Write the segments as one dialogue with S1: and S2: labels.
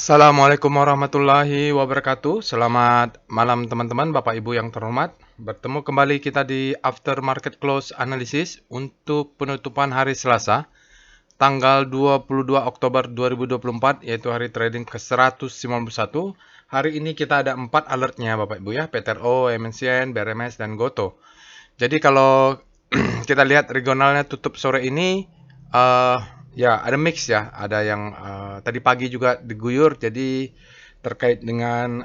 S1: Assalamualaikum warahmatullahi wabarakatuh. Selamat malam teman-teman, Bapak Ibu yang terhormat. Bertemu kembali kita di After Market Close Analysis untuk penutupan hari Selasa, tanggal 22 Oktober 2024, yaitu hari trading ke-191. Hari ini kita ada 4 alertnya Bapak Ibu ya, PTRO, MNCN, BRMS, dan Goto. Jadi kalau kita lihat regionalnya tutup sore ini, ya ada mix ya, ada yang tadi pagi juga diguyur, jadi terkait dengan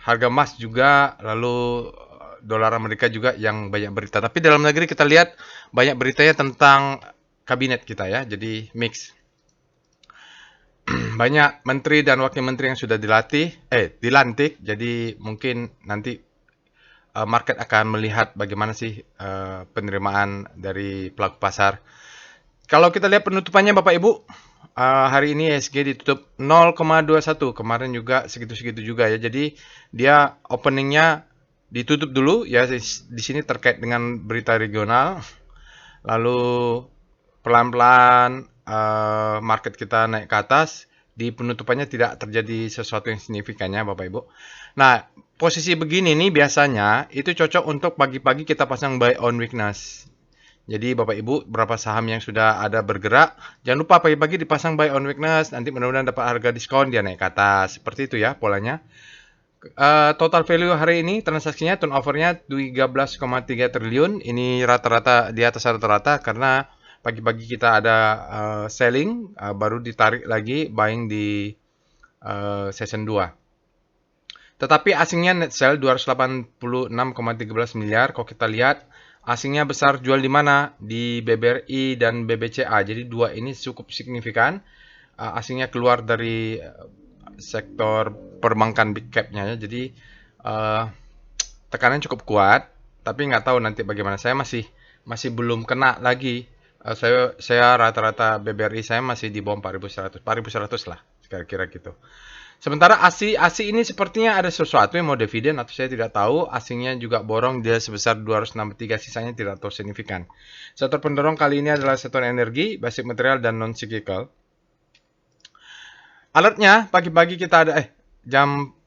S1: harga emas juga, lalu dolar Amerika juga yang banyak berita. Tapi dalam negeri kita lihat banyak beritanya tentang kabinet kita ya, jadi mix. Banyak menteri dan wakil menteri yang sudah dilantik, jadi mungkin nanti market akan melihat bagaimana sih penerimaan dari pelaku pasar. Kalau kita lihat penutupannya Bapak Ibu, hari ini ISG ditutup 0,21. Kemarin juga segitu-segitu juga ya. Jadi dia openingnya ditutup dulu ya di sini terkait dengan berita regional. Lalu pelan-pelan market kita naik ke atas. Di penutupannya tidak terjadi sesuatu yang signifikannya Bapak Ibu. Nah, posisi begini nih biasanya itu cocok untuk pagi-pagi kita pasang buy on weakness. Jadi Bapak Ibu, berapa saham yang sudah ada bergerak, jangan lupa pagi-pagi dipasang buy on weakness, nanti mudah-mudahan dapat harga diskon, dia naik ke atas. Seperti itu ya polanya. Total value hari ini transaksinya turnovernya 13,3 triliun. Ini rata-rata di atas rata-rata karena pagi-pagi kita ada selling, baru ditarik lagi buying di session 2. Tetapi asingnya net sell 286,13 miliar. Kalau kita lihat asingnya besar jual di mana? Di BBRI dan BBCA. Jadi dua ini cukup signifikan. Asingnya keluar dari sektor perbankan big cap-nya ya. Jadi tekanan cukup kuat. Tapi nggak tahu nanti bagaimana. Saya masih belum kena lagi. Saya rata-rata BBRI saya masih di bawah 4.100 lah kira-kira gitu. Sementara ASI ini sepertinya ada sesuatu yang mau dividen atau saya tidak tahu. Asingnya juga borong, dia sebesar 263, sisanya tidak tahu signifikan. Sektor pendorong kali ini adalah sektor energi, basic material, dan non-cyclical. Alertnya pagi-pagi kita ada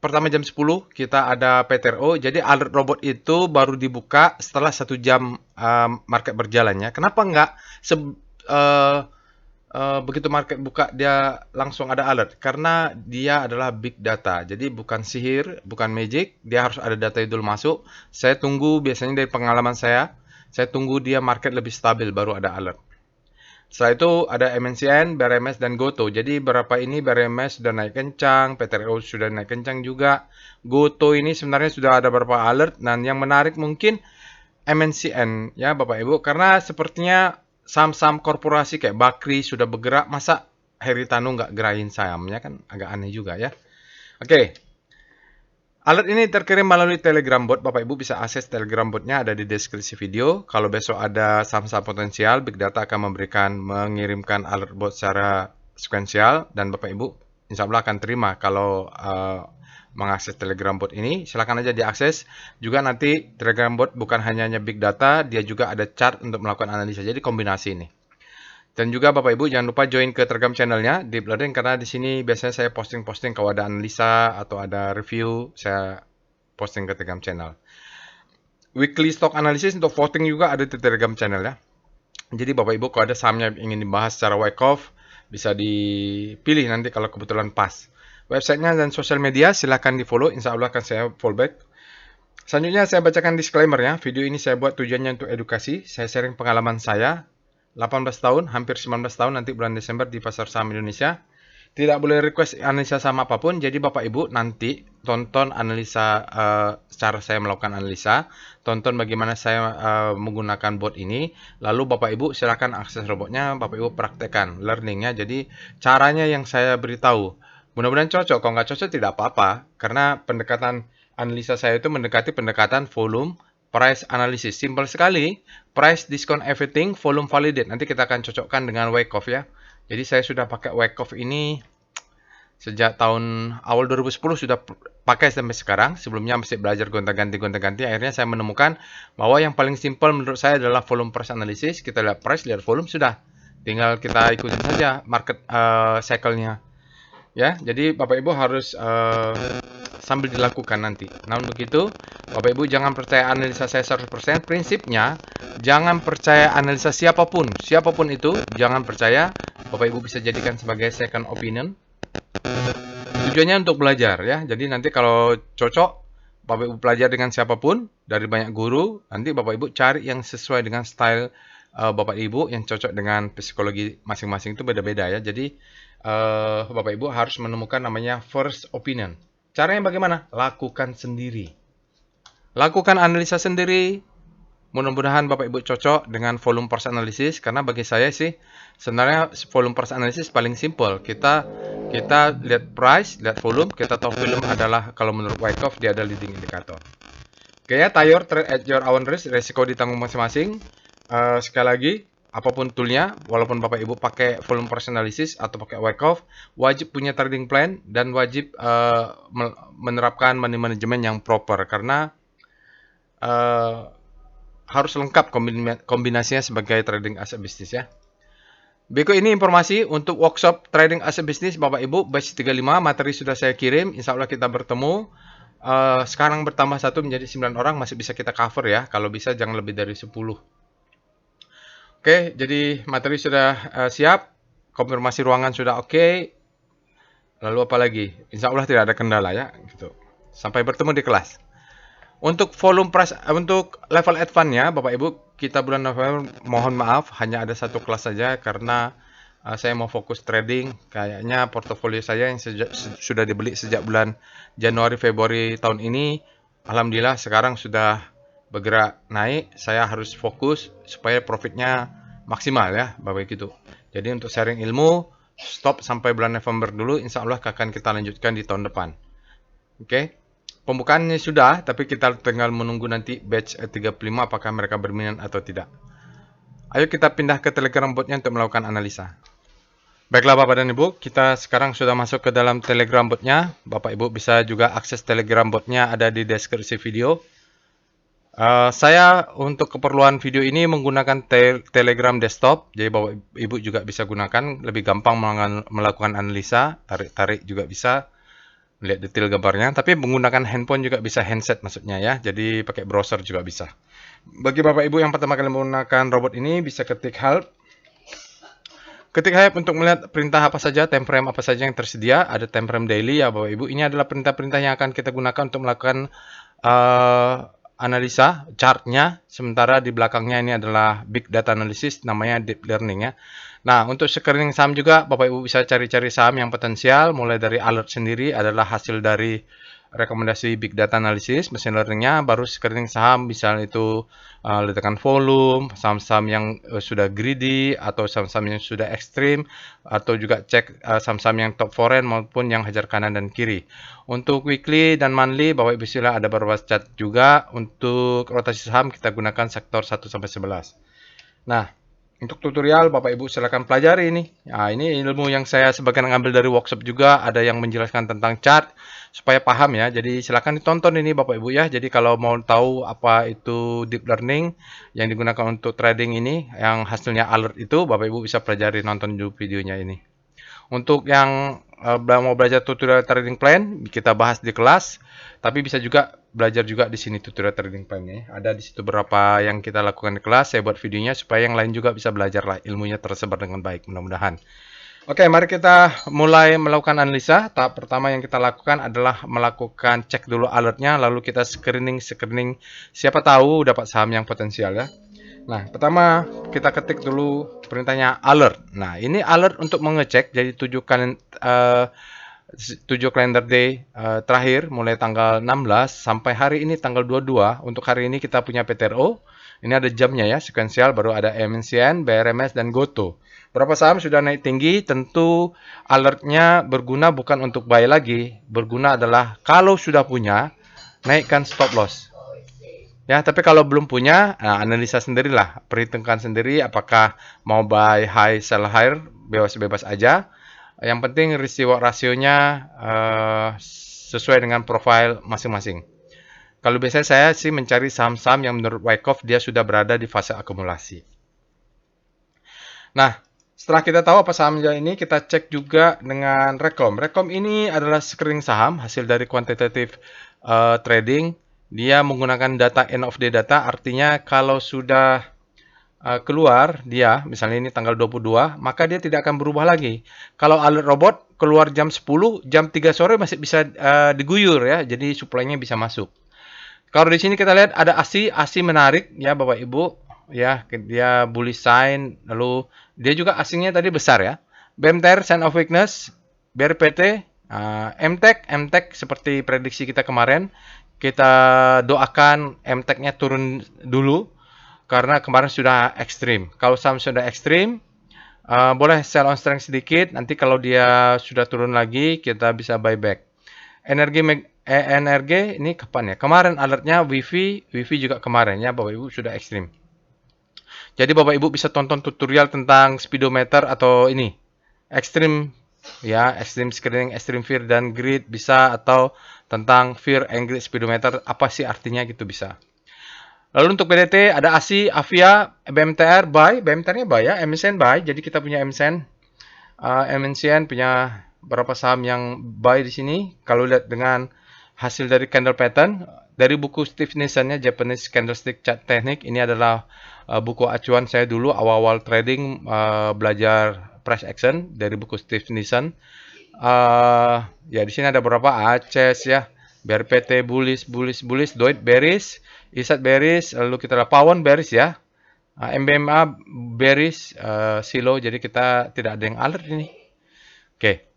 S1: pertama jam 10 kita ada PTRO. Jadi alert robot itu baru dibuka setelah 1 jam market berjalannya. Kenapa enggak begitu market buka dia langsung ada alert? Karena dia adalah big data. Jadi bukan sihir, bukan magic. Dia harus ada data itu dulu masuk. Saya tunggu biasanya dari pengalaman saya tunggu dia market lebih stabil baru ada alert. Setelah itu ada MNCN, BRMS, dan Goto. Jadi berapa ini BRMS sudah naik kencang, PTRO sudah naik kencang juga. Goto ini sebenarnya sudah ada beberapa alert. Dan yang menarik mungkin MNCN ya Bapak Ibu. Karena sepertinya saham-saham korporasi kayak Bakri sudah bergerak. Masa Heritano nggak gerahin sahamnya, kan agak aneh juga ya. Oke. Alert ini terkirim melalui Telegram bot. Bapak Ibu bisa akses Telegram botnya, ada di deskripsi video. Kalau besok ada saham-saham potensial, Big Data akan mengirimkan alert bot secara sekuensial. Dan Bapak Ibu insya Allah akan terima kalau mengakses Telegram bot ini. Silakan aja diakses. Juga nanti Telegram bot bukan hanya Big Data, dia juga ada chart untuk melakukan analisa. Jadi kombinasi ini. Dan juga Bapak Ibu jangan lupa join ke Telegram channelnya Deep Learning, karena di sini biasanya saya posting-posting kalau ada analisa atau ada review, saya posting ke Telegram channel. Weekly stock analysis untuk voting juga ada di Telegram channel ya. Jadi Bapak Ibu kalau ada sahamnya ingin dibahas secara wake off, bisa dipilih nanti kalau kebetulan pas. Websitenya dan sosial media silahkan di follow, insya Allah akan saya fallback. Selanjutnya saya bacakan disclaimer ya. Video ini saya buat tujuannya untuk edukasi. Saya sharing pengalaman saya 18 tahun, hampir 19 tahun nanti bulan Desember di pasar saham Indonesia. Tidak boleh request analisa saham apapun. Jadi Bapak Ibu nanti tonton analisa cara saya melakukan analisa, tonton bagaimana saya menggunakan bot ini. Lalu Bapak Ibu silakan akses robotnya, Bapak Ibu praktekkan learningnya. Jadi caranya yang saya beritahu. Mudah-mudahan cocok. Kalau nggak cocok tidak apa-apa, karena pendekatan analisa saya itu mendekati pendekatan volume price analysis. Simple sekali. Price, discount, everything, volume, validate. Nanti kita akan cocokkan dengan Wyckoff ya. Jadi saya sudah pakai Wyckoff ini sejak tahun awal 2010 sudah pakai sampai sekarang. Sebelumnya masih belajar gonta-ganti. Akhirnya saya menemukan bahwa yang paling simple menurut saya adalah volume price analysis. Kita lihat price, lihat volume, sudah. Tinggal kita ikutin saja market cycle-nya. Ya, jadi Bapak Ibu harus sambil dilakukan nanti. Namun begitu, Bapak Ibu jangan percaya analisa saya 100%. Prinsipnya, jangan percaya analisa siapapun. Siapapun itu, jangan percaya. Bapak Ibu bisa jadikan sebagai second opinion. Tujuannya untuk belajar ya. Jadi nanti kalau cocok, Bapak Ibu belajar dengan siapapun, dari banyak guru, nanti Bapak Ibu cari yang sesuai dengan style Bapak Ibu yang cocok dengan psikologi masing-masing itu beda-beda ya. Jadi Bapak Ibu harus menemukan namanya first opinion. Caranya bagaimana? Lakukan sendiri. Lakukan analisa sendiri. Mudah-mudahan Bapak Ibu cocok dengan volume price analysis, karena bagi saya sih sebenarnya volume price analysis paling simple. Kita lihat price, lihat volume, kita tahu volume adalah, kalau menurut Wyckoff, dia ada leading indicator. Oke ya, tayor trade at your own risk, resiko ditanggung masing-masing. Sekali lagi, apapun toolnya, walaupun Bapak Ibu pakai volume price analysis atau pakai Wyckoff, wajib punya trading plan dan wajib menerapkan money management yang proper, karena harus lengkap kombinasinya sebagai trading as a business ya. Berikut ini informasi untuk workshop trading as a business Bapak Ibu batch 35, materi sudah saya kirim, insya Allah kita bertemu. Sekarang bertambah 1 menjadi 9 orang, masih bisa kita cover ya, kalau bisa jangan lebih dari 10. Oke, jadi materi sudah siap, konfirmasi ruangan sudah oke. Lalu apa lagi? Insya Allah tidak ada kendala ya, gitu. Sampai bertemu di kelas. Untuk volume price, untuk level advance-nya, Bapak Ibu, kita bulan November mohon maaf hanya ada satu kelas saja karena saya mau fokus trading. Kayaknya portofolio saya yang sudah dibeli sejak bulan Januari Februari tahun ini, alhamdulillah sekarang sudah bergerak naik. Saya harus fokus supaya profitnya maksimal ya, Bapak gitu. Jadi untuk sharing ilmu, stop sampai bulan November dulu, insya Allah akan kita lanjutkan di tahun depan. Oke. Pembukaannya sudah, tapi kita tinggal menunggu nanti batch 35 apakah mereka berminat atau tidak. Ayo kita pindah ke Telegram botnya untuk melakukan analisa. Baiklah Bapak dan Ibu, kita sekarang sudah masuk ke dalam Telegram botnya. Bapak Ibu bisa juga akses Telegram botnya, ada di deskripsi video. Saya untuk keperluan video ini menggunakan Telegram desktop, jadi Bapak Ibu juga bisa gunakan, lebih gampang melakukan analisa, tarik-tarik juga bisa. Lihat detail gambarnya, tapi menggunakan handphone juga bisa, handset maksudnya ya, jadi pakai browser juga bisa. Bagi Bapak Ibu yang pertama kali menggunakan robot ini, bisa ketik help. Ketik help untuk melihat perintah apa saja, time frame apa saja yang tersedia. Ada time frame daily ya Bapak Ibu, ini adalah perintah-perintah yang akan kita gunakan untuk melakukan analisa chartnya. Sementara di belakangnya ini adalah big data analysis, namanya deep learning ya. Nah, untuk screening saham juga, Bapak Ibu bisa cari-cari saham yang potensial, mulai dari alert sendiri adalah hasil dari rekomendasi big data analysis, machine learningnya, baru screening saham, misalnya itu letakkan volume, saham-saham yang sudah greedy, atau saham-saham yang sudah ekstrim, atau juga cek saham-saham yang top foreign maupun yang hajar kanan dan kiri. Untuk weekly dan monthly, Bapak Ibu sila ada beberapa chart juga. Untuk rotasi saham, kita gunakan sektor 1-11. Nah, untuk tutorial Bapak Ibu silakan pelajari ini. Nah, ini ilmu yang saya sebagian ngambil dari workshop juga, ada yang menjelaskan tentang chart supaya paham ya. Jadi silakan ditonton ini Bapak Ibu ya. Jadi kalau mau tahu apa itu deep learning yang digunakan untuk trading ini, yang hasilnya alert itu, Bapak Ibu bisa pelajari, nonton dulu videonya ini. Untuk yang mau belajar tutorial trading plan, kita bahas di kelas, tapi bisa juga belajar juga di sini tutorial trading plan-nya. Ada di situ beberapa yang kita lakukan di kelas, saya buat videonya supaya yang lain juga bisa belajar lah, ilmunya tersebar dengan baik mudah-mudahan. Oke, mari kita mulai melakukan analisa. Tahap pertama yang kita lakukan adalah melakukan cek dulu alertnya, lalu kita screening, siapa tahu dapat saham yang potensial ya. Nah, pertama kita ketik dulu perintahnya alert. Nah, ini alert untuk mengecek, jadi 7 calendar day terakhir mulai tanggal 16 sampai hari ini tanggal 22. Untuk hari ini kita punya PTRO. Ini ada jamnya ya, sekuensial, baru ada MNCN, BRMS, dan GOTO. Berapa saham sudah naik tinggi, tentu alertnya berguna bukan untuk buy lagi. Berguna adalah kalau sudah punya, naikkan stop loss. Ya, tapi kalau belum punya, nah, analisa sendirilah, perhitungkan sendiri apakah mau buy high, sell higher, bebas-bebas aja. Yang penting risk reward rasionya sesuai dengan profil masing-masing. Kalau biasanya saya sih mencari saham-saham yang menurut Wyckoff dia sudah berada di fase akumulasi. Nah, Setelah kita tahu apa sahamnya ini, kita cek juga dengan Rekom. Rekom ini adalah screening saham hasil dari quantitative trading. Dia menggunakan data end of day data, artinya kalau sudah keluar dia, misalnya ini tanggal 22, maka dia tidak akan berubah lagi. Kalau alert robot keluar jam 10, jam 3 sore masih bisa diguyur ya, jadi suplainya bisa masuk. Kalau di sini kita lihat ada ASI, ASI menarik ya Bapak Ibu, ya dia bullish sign, lalu dia juga asingnya tadi besar ya. BMTR sign of weakness, BRPT, MTEK seperti prediksi kita kemarin, kita doakan MTEK-nya turun dulu karena kemarin sudah ekstrim. Kalau saham sudah ekstrim, boleh sell on strength sedikit, nanti kalau dia sudah turun lagi kita bisa buyback. Energi ini kapan ya? Kemarin alertnya wifi juga kemarin ya Bapak Ibu sudah ekstrim. Jadi Bapak Ibu bisa tonton tutorial tentang speedometer atau ini ekstrim ya, ekstrim screening, ekstrim fear dan greed bisa, atau tentang fear and greed speedometer apa sih artinya gitu bisa. Lalu untuk BDT ada ASI, Avia, BMTR buy, BMTR-nya buy ya, MNCN buy. Jadi kita punya MNCN, MNCN punya berapa saham yang buy di sini. Kalau lihat dengan hasil dari candle pattern dari buku Steve Nissen-nya Japanese Candlestick Chart Technique, ini adalah buku acuan saya dulu awal-awal trading, belajar price action dari buku Steve Nissen. Ya di sini ada beberapa ACES ya, BRPT bullish, Doit bearish, ISAT bearish, lalu kita ada Pawon bearish ya, MBMA bearish, Silo, jadi kita tidak ada yang alert ini. Oke.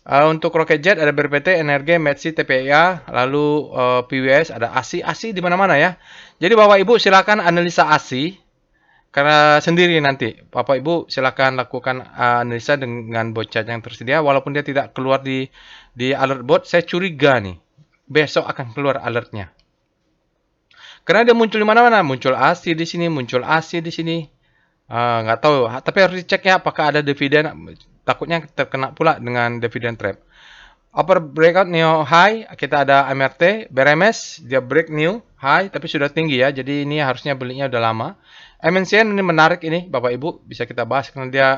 S1: Untuk Rocket Jet ada BRPT, Energi, Metsi, TPIA, lalu PWS, ada ASI, ASI di mana-mana ya. Jadi Bapak Ibu silakan analisa ASI karena sendiri nanti. Bapak Ibu silakan lakukan analisa dengan bot chart yang tersedia, walaupun dia tidak keluar di alert bot, saya curiga nih besok akan keluar alertnya. Karena dia muncul di mana-mana, muncul ASI di sini, muncul ASI di sini. Nggak tahu, tapi harus dicek ya apakah ada dividen. Takutnya terkena pula dengan dividen trap. Upper breakout new high, kita ada MRT, BRMS, dia break new high, tapi sudah tinggi ya, jadi ini harusnya belinya udah lama. MNCN ini menarik ini, Bapak Ibu, bisa kita bahas karena dia,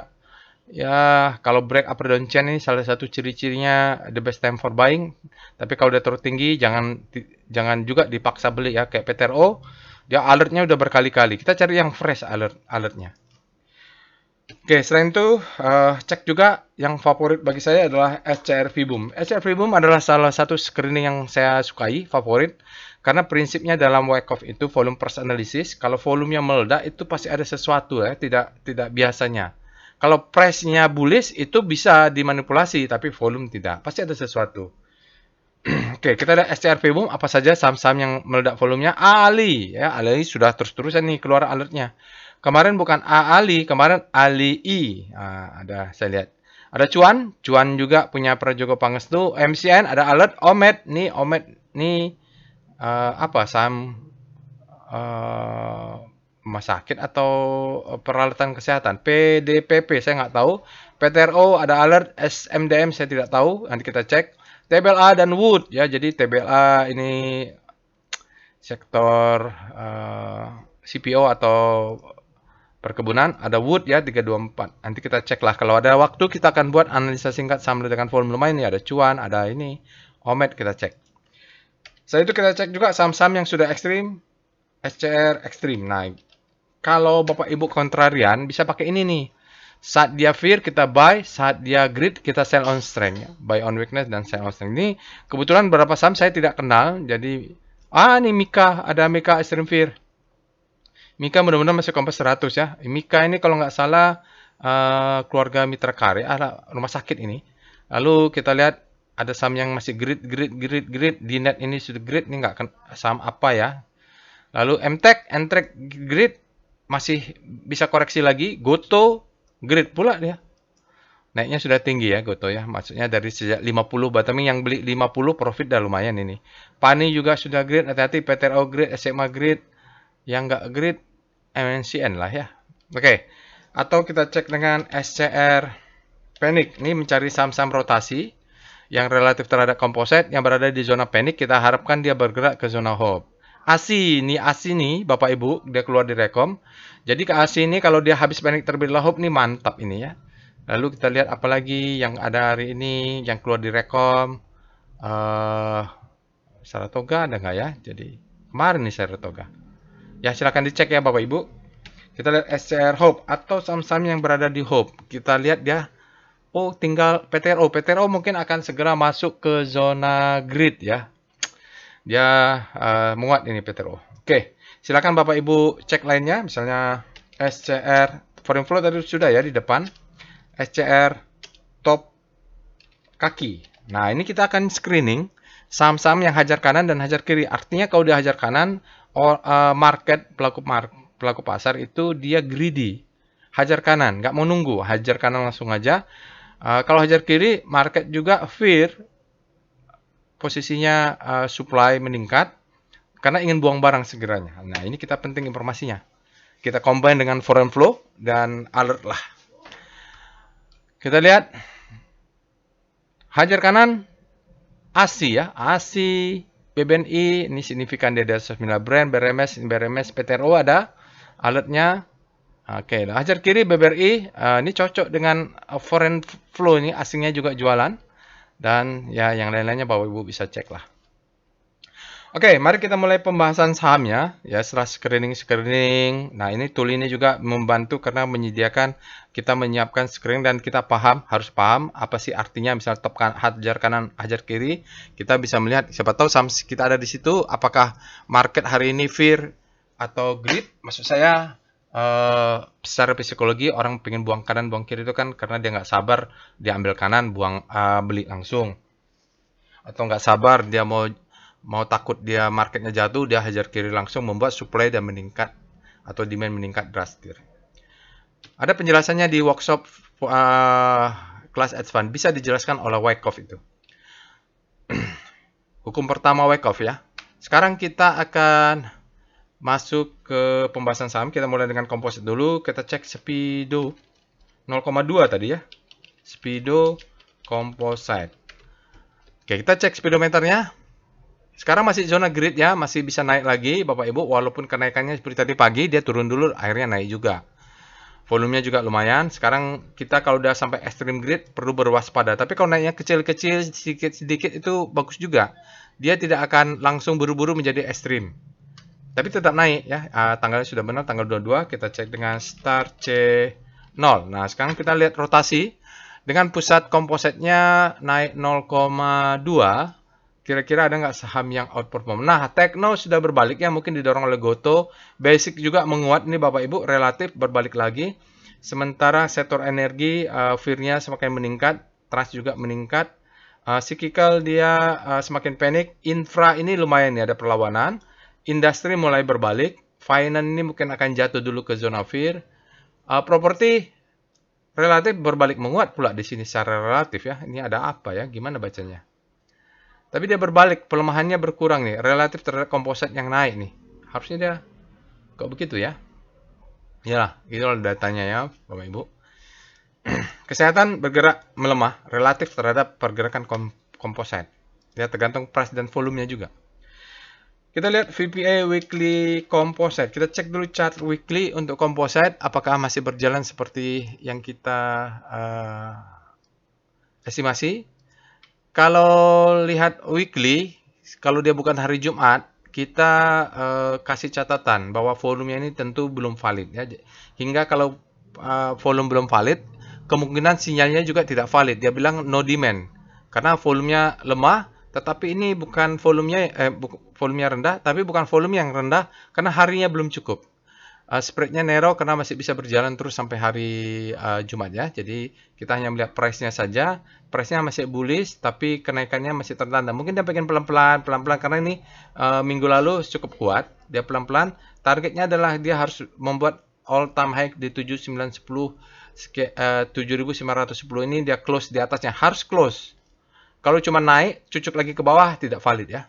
S1: ya kalau break upper downtrend ini salah satu ciri-cirinya the best time for buying. Tapi kalau udah terlalu tinggi, jangan juga dipaksa beli ya, kayak PTRO, dia alertnya udah berkali-kali. Kita cari yang fresh alertnya. Oke, selain itu, cek juga yang favorit bagi saya adalah SCR Vboom. SCR Vboom adalah salah satu screening yang saya sukai, favorit, karena prinsipnya dalam Wyckoff itu volume price analysis. Kalau volumenya meledak itu pasti ada sesuatu ya, tidak biasanya. Kalau price-nya bullish itu bisa dimanipulasi, tapi volume tidak. Pasti ada sesuatu. Oke, kita ada SCR Vboom, apa saja saham-saham yang meledak volumenya? Ali, ya, Ali sudah terus-terusan nih keluar alertnya. Kemarin bukan Ali, kemarin Ali. Ada saya lihat. Ada Cuan juga punya Prajogo Pangestu. MCN ada alert. Omed nih apa saham rumah sakit atau peralatan kesehatan. PDPP saya nggak tahu. PTRO ada alert. SMDM saya tidak tahu. Nanti kita cek. TBLA dan Wood ya. Jadi TBLA ini sektor CPO atau perkebunan, ada Wood ya 324. Nanti kita cek lah, kalau ada waktu kita akan buat analisa singkat saham dengan volume lumayan ya, ada Cuan, ada ini Omed, kita cek. Setelah itu kita cek juga saham-saham yang sudah ekstrim, SCR ekstrim. Nah, kalau Bapak Ibu kontrarian bisa pakai ini nih. Saat dia fear kita buy, saat dia greed kita sell on strength ya. Buy on weakness dan sell on strength. Ini kebetulan beberapa saham saya tidak kenal, jadi ini Mika, ada Mika extreme fear. Mika mudah-mudahan masih Kompas 100 ya. Mika ini kalau nggak salah keluarga Mitra Karya, ada rumah sakit ini. Lalu kita lihat ada saham yang masih grid. Di net ini sudah grid, ini nggak saham apa ya. Lalu MTEK, grid masih bisa koreksi lagi. Goto grid pula dia. Naiknya sudah tinggi ya Goto ya. Maksudnya dari sejak 50 bottoming, yang beli 50 profit dah lumayan ini. Pani juga sudah grid, hati-hati PTRO grid, SMA grid. Yang nggak grid MNCN lah ya. Oke. Atau kita cek dengan SCR Panic. Ini mencari saham-saham rotasi yang relatif terhadap komposit yang berada di zona panic. Kita harapkan dia bergerak ke zona hope. ASI nih Bapak Ibu, dia keluar di rekom. Jadi ke ASI ini kalau dia habis panic terlebih dahulu, hope nih mantap ini ya. Lalu kita lihat apa lagi yang ada hari ini yang keluar di Rekom. eh Saratoga ada nggak ya? Jadi kemarin nih Saratoga. Ya silakan dicek ya Bapak Ibu. Kita lihat SCR Hope atau saham-saham yang berada di Hope. Kita lihat dia, oh tinggal PTRO. PTRO mungkin akan segera masuk ke zona grid ya. Dia menguat ini PTRO. Oke, silakan Bapak Ibu cek lainnya. Misalnya SCR Foreign Flow tadi sudah ya di depan. SCR top kaki. Nah, ini kita akan screening saham-saham yang hajar kanan dan hajar kiri. Artinya kalau dia hajar kanan, market pelaku pasar itu dia greedy. Hajar kanan, nggak mau nunggu, hajar kanan langsung aja. Kalau hajar kiri, market juga fear, posisinya supply meningkat karena ingin buang barang segeranya. Nah, ini kita penting informasinya. Kita combine dengan foreign flow dan alert lah. Kita lihat hajar kanan ASI ya, ASI, BBNI, ini signifikan dia ada 9 brand, BRMS, PTRO ada alertnya. Oke, hajar kiri BBRI, ini cocok dengan foreign flow ini, asingnya juga jualan. Dan ya yang lain-lainnya Bapak Ibu bisa cek lah. Oke, mari kita mulai pembahasan sahamnya ya setelah screening. Nah, ini tool ini juga membantu karena menyediakan kita menyiapkan screening dan kita harus paham apa sih artinya misal top hajar kanan, hajar kiri. Kita bisa melihat siapa tahu saham kita ada di situ apakah market hari ini fear atau greed. Maksud saya secara psikologi orang pengen buang kanan, buang kiri itu kan karena dia nggak sabar dia ambil kanan, buang beli langsung. Atau nggak sabar dia mau takut dia marketnya jatuh, dia hajar kiri langsung membuat supply dan meningkat atau demand meningkat drastis. Ada penjelasannya di workshop kelas advance, bisa dijelaskan oleh Wyckoff itu. Hukum pertama Wyckoff ya. Sekarang kita akan masuk ke pembahasan saham. Kita mulai dengan komposit dulu. Kita cek Speedo 0,2 tadi ya. Speedo Composite. Oke, kita cek speedometernya. Sekarang masih zona grid ya, masih bisa naik lagi Bapak Ibu, walaupun kenaikannya seperti tadi pagi, dia turun dulu, akhirnya naik juga. Volumenya juga lumayan. Sekarang kita kalau udah sampai extreme grid, perlu berwaspada. Tapi kalau naiknya kecil-kecil, sedikit-sedikit itu bagus juga. Dia tidak akan langsung buru-buru menjadi ekstrim. Tapi tetap naik ya, tanggalnya sudah benar, tanggal 22, kita cek dengan start C0. Nah, sekarang kita lihat rotasi. Dengan pusat kompositnya naik 0,2, kira-kira ada nggak saham yang outperform? Nah, Tekno sudah berbalik ya, mungkin didorong oleh Goto. Basic juga menguat ini Bapak Ibu, relatif berbalik lagi. Sementara sektor energi, fear-nya semakin meningkat, trust juga meningkat. Cyclical dia semakin panik. Infra ini lumayan ya, ada perlawanan. Industri mulai berbalik. Finance ini mungkin akan jatuh dulu ke zona fear. Properti relatif berbalik menguat pula di sini secara relatif ya. Ini ada apa ya? Gimana bacanya? Tapi dia berbalik, pelemahannya berkurang nih, relatif terhadap komposit yang naik nih. Harusnya dia kok begitu ya? Iyalah, itulah datanya ya, Bapak Ibu. Kesehatan bergerak melemah relatif terhadap pergerakan komposit. Ya, tergantung price dan volumenya juga. Kita lihat VPA Weekly Composite. Kita cek dulu chart weekly untuk composite, apakah masih berjalan seperti yang kita estimasi. Kalau lihat weekly, kalau dia bukan hari Jumat, kita kasih catatan bahwa volumenya ini tentu belum valid ya. Hingga kalau volume belum valid, kemungkinan sinyalnya juga tidak valid. Dia bilang no demand karena volumenya lemah, tetapi ini bukan volumenya rendah, tapi bukan volume yang rendah karena harinya belum cukup. Spreadnya narrow karena masih bisa berjalan terus sampai hari Jumat ya. Jadi kita hanya melihat price-nya saja. Price-nya masih bullish, tapi kenaikannya masih tertanda. Mungkin dia pengen pelan-pelan karena ini minggu lalu cukup kuat. Dia pelan-pelan. Targetnya adalah dia harus membuat all time high di 7910, 7910 ini dia close di atasnya. Harus close. Kalau cuma naik, cucuk lagi ke bawah tidak valid ya.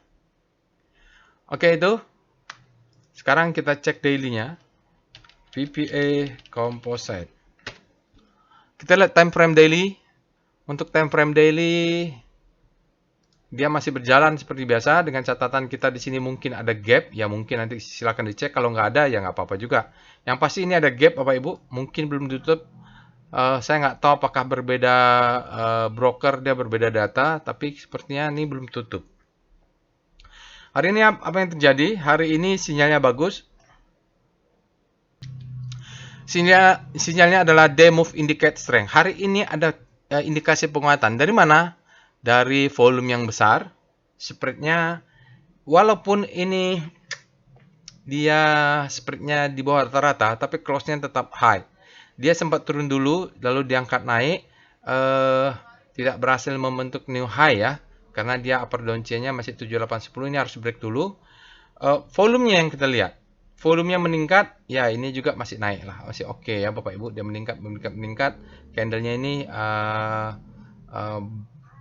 S1: Oke itu. Sekarang kita cek daily-nya. VPA Composite. Kita lihat time frame daily. Untuk time frame daily, dia masih berjalan seperti biasa. Dengan catatan kita di sini mungkin ada gap. Ya mungkin nanti silakan dicek. Kalau nggak ada ya nggak apa-apa juga. Yang pasti ini ada gap Bapak Ibu. Mungkin belum ditutup. Saya nggak tahu apakah berbeda broker, dia berbeda data, tapi sepertinya ini belum tutup. Hari ini apa yang terjadi? Hari ini sinyalnya bagus. Sinyalnya adalah day move indicate strength. Hari ini ada indikasi penguatan. Dari mana? Dari volume yang besar. Spreadnya, walaupun ini dia spreadnya di bawah rata-rata, tapi close-nya tetap high. Dia sempat turun dulu, lalu diangkat naik. Tidak berhasil membentuk new high ya, karena dia upper downchain-nya masih 7810. Ini harus break dulu. Volumenya yang kita lihat. Volumenya meningkat, ya ini juga masih naik lah, masih oke ya Bapak Ibu, dia meningkat. Candlenya ini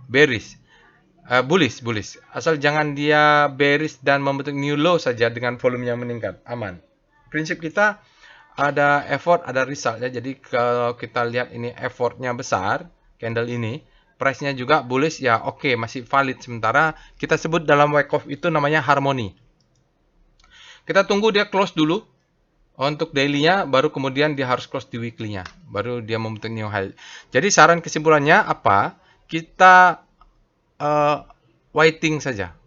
S1: bearish, bullish. Asal jangan dia bearish dan membentuk new low saja dengan volumenya meningkat, aman. Prinsip kita ada effort, ada result ya. Jadi kalau kita lihat ini effortnya besar, candle ini, price-nya juga bullish ya, oke, masih valid. Sementara kita sebut dalam wake off itu namanya harmoni. Kita tunggu dia close dulu untuk daily-nya, baru kemudian dia harus close di weekly-nya, baru dia membentuk new high. Jadi saran kesimpulannya apa? Kita waiting saja.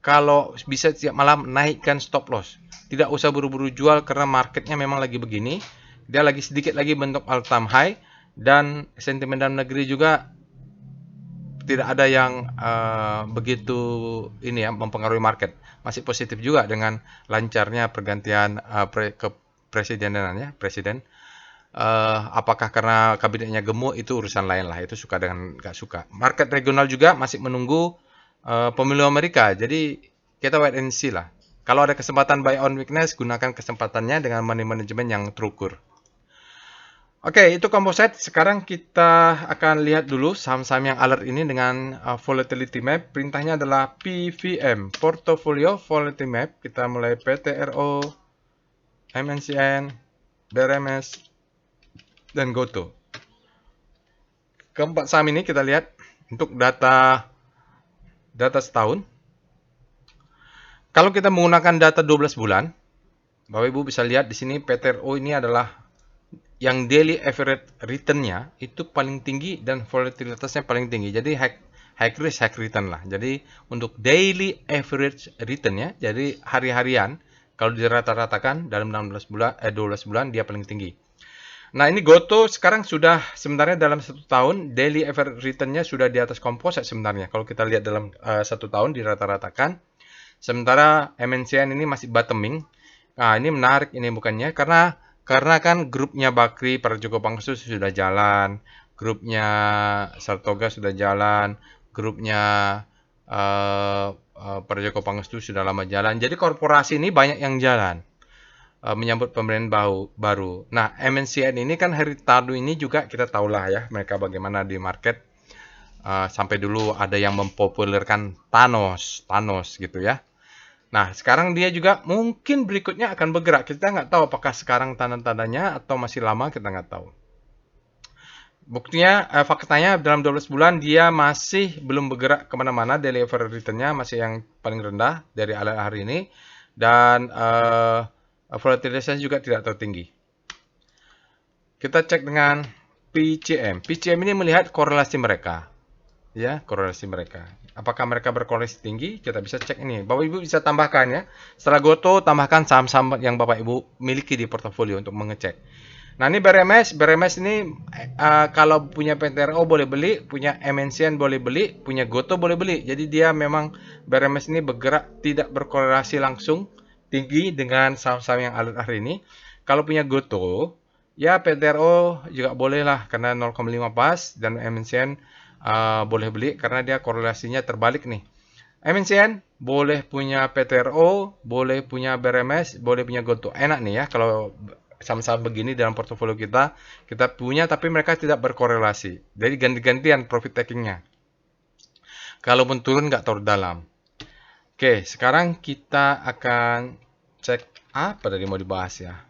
S1: Kalau bisa setiap malam naikkan stop loss. Tidak usah buru-buru jual karena marketnya memang lagi begini. Dia lagi sedikit lagi bentuk all time high, dan sentimen dalam negeri juga tidak ada yang begitu ini ya mempengaruhi market. Masih positif juga dengan lancarnya pergantian presiden. Apakah karena kabinetnya gemuk itu urusan lain lah, itu suka dengan nggak suka. Market regional juga masih menunggu pemilu Amerika, jadi kita wait and see lah. Kalau ada kesempatan buy on weakness, gunakan kesempatannya dengan money management yang terukur. Oke, itu composite. Sekarang kita akan lihat dulu saham-saham yang alert ini dengan volatility map. Perintahnya adalah PVM, Portfolio Volatility Map. Kita mulai PTRO, MNCN, BRMS, dan GOTO. Keempat saham ini kita lihat untuk data setahun. Kalau kita menggunakan data 12 bulan, Bapak Ibu bisa lihat di sini PTRO ini adalah yang daily average return-nya itu paling tinggi dan volatilitasnya paling tinggi. Jadi high risk, high return lah. Jadi untuk daily average return-nya, jadi hari-harian, kalau dirata-ratakan dalam 12 bulan dia paling tinggi. Nah, ini GOTO sekarang sudah sebenarnya dalam 1 tahun daily average return-nya sudah di atas composite sebenarnya. Kalau kita lihat dalam 1 tahun dirata-ratakan. Sementara MNCN ini masih bottoming. Nah, ini menarik ini bukannya karena kan grupnya Bakri, Prajogo Pangsu sudah jalan, grupnya Sartoga sudah jalan, grupnya Prajogo Pangsu sudah lama jalan. Jadi korporasi ini banyak yang jalan menyambut pemerintahan baru. Nah, MNCN ini kan Heritado ini juga kita tahulah ya mereka bagaimana di market. Sampai dulu ada yang mempopulerkan Thanos gitu ya. Nah, sekarang dia juga mungkin berikutnya akan bergerak. Kita nggak tahu apakah sekarang tanda-tandanya atau masih lama, kita nggak tahu. Buktinya, faktanya dalam 12 bulan dia masih belum bergerak kemana-mana. Daily average return-nya masih yang paling rendah dari hari ini. Dan volatilitasnya juga tidak terlalu tinggi. Kita cek dengan PCM. PCM ini melihat korelasi mereka. Ya, korelasi mereka. Apakah mereka berkorelasi tinggi? Kita bisa cek ini. Bapak Ibu bisa tambahkan ya. Setelah GOTO, tambahkan saham-saham yang Bapak Ibu miliki di portofolio untuk mengecek. Nah, ini BRMS ini kalau punya PTRO boleh beli, punya MNCN boleh beli, punya GOTO boleh beli. Jadi dia memang BRMS ini bergerak tidak berkorelasi langsung tinggi dengan saham-saham yang alert hari ini. Kalau punya GOTO, ya PTRO juga boleh lah karena 0,5 pas, dan MNCN boleh beli karena dia korelasinya terbalik nih. MNCN boleh punya PTRO, boleh punya BRMS, boleh punya GOTO. Enak nih ya kalau sama-sama begini dalam portofolio kita punya tapi mereka tidak berkorelasi. Jadi ganti-gantian profit takingnya. Kalaupun turun nggak terlalu dalam. Oke, sekarang kita akan cek apa tadi mau dibahas ya.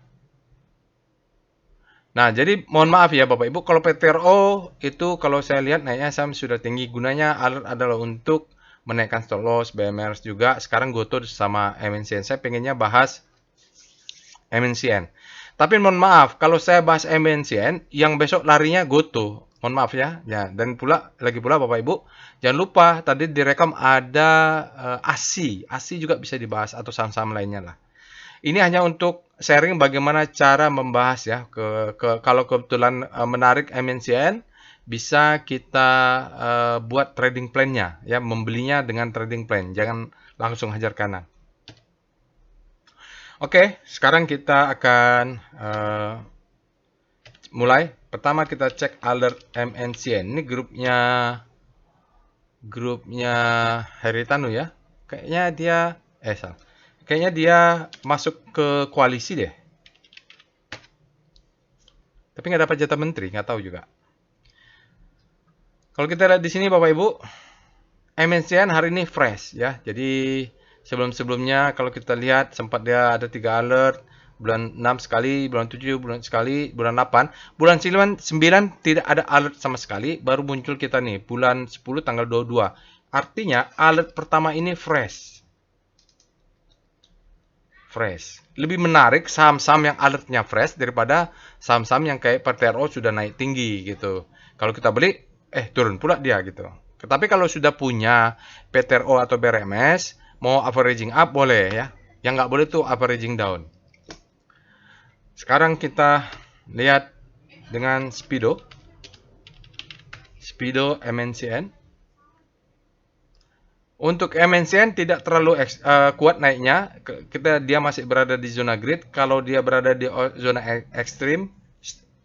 S1: Nah, jadi mohon maaf ya Bapak Ibu, kalau PTRO itu kalau saya lihat naiknya saham sudah tinggi. Gunanya alert adalah untuk menaikkan stop loss, BMRs juga. Sekarang GOTO sama MNCN. Saya pengennya bahas MNCN. Tapi mohon maaf, kalau saya bahas MNCN, yang besok larinya Goto. Mohon maaf ya. Ya, dan lagi pula Bapak Ibu, jangan lupa tadi direkam ada ASI. ASI juga bisa dibahas atau saham-saham lainnya lah. Ini hanya untuk sharing bagaimana cara membahas ya. Kalau kebetulan menarik MNCN, bisa kita buat trading plan-nya ya, membelinya dengan trading plan. Jangan langsung hajar kanan. Oke, sekarang kita akan mulai. Pertama kita cek alert MNCN. Ini grupnya Haritanu ya. Kayaknya dia salah. Kayaknya dia masuk ke koalisi deh. Tapi nggak dapat jatah menteri, nggak tahu juga. Kalau kita lihat di sini Bapak Ibu, MNCN hari ini fresh ya. Jadi sebelum-sebelumnya kalau kita lihat sempat dia ada 3 alert, bulan 6 sekali, bulan 7 bulan sekali, bulan 8. Bulan 9 tidak ada alert sama sekali, baru muncul kita nih bulan 10 tanggal 22. Artinya alert pertama ini fresh. Lebih menarik saham-saham yang alertnya fresh daripada saham-saham yang kayak PTRO sudah naik tinggi gitu. Kalau kita beli, turun pula dia gitu. Tetapi kalau sudah punya PTRO atau BRMS, mau averaging up boleh ya. Yang nggak boleh tuh averaging down. Sekarang kita lihat dengan Speedo MNCN. Untuk MNCN tidak terlalu kuat naiknya. Dia masih berada di zona grid. Kalau dia berada di zona ekstrim,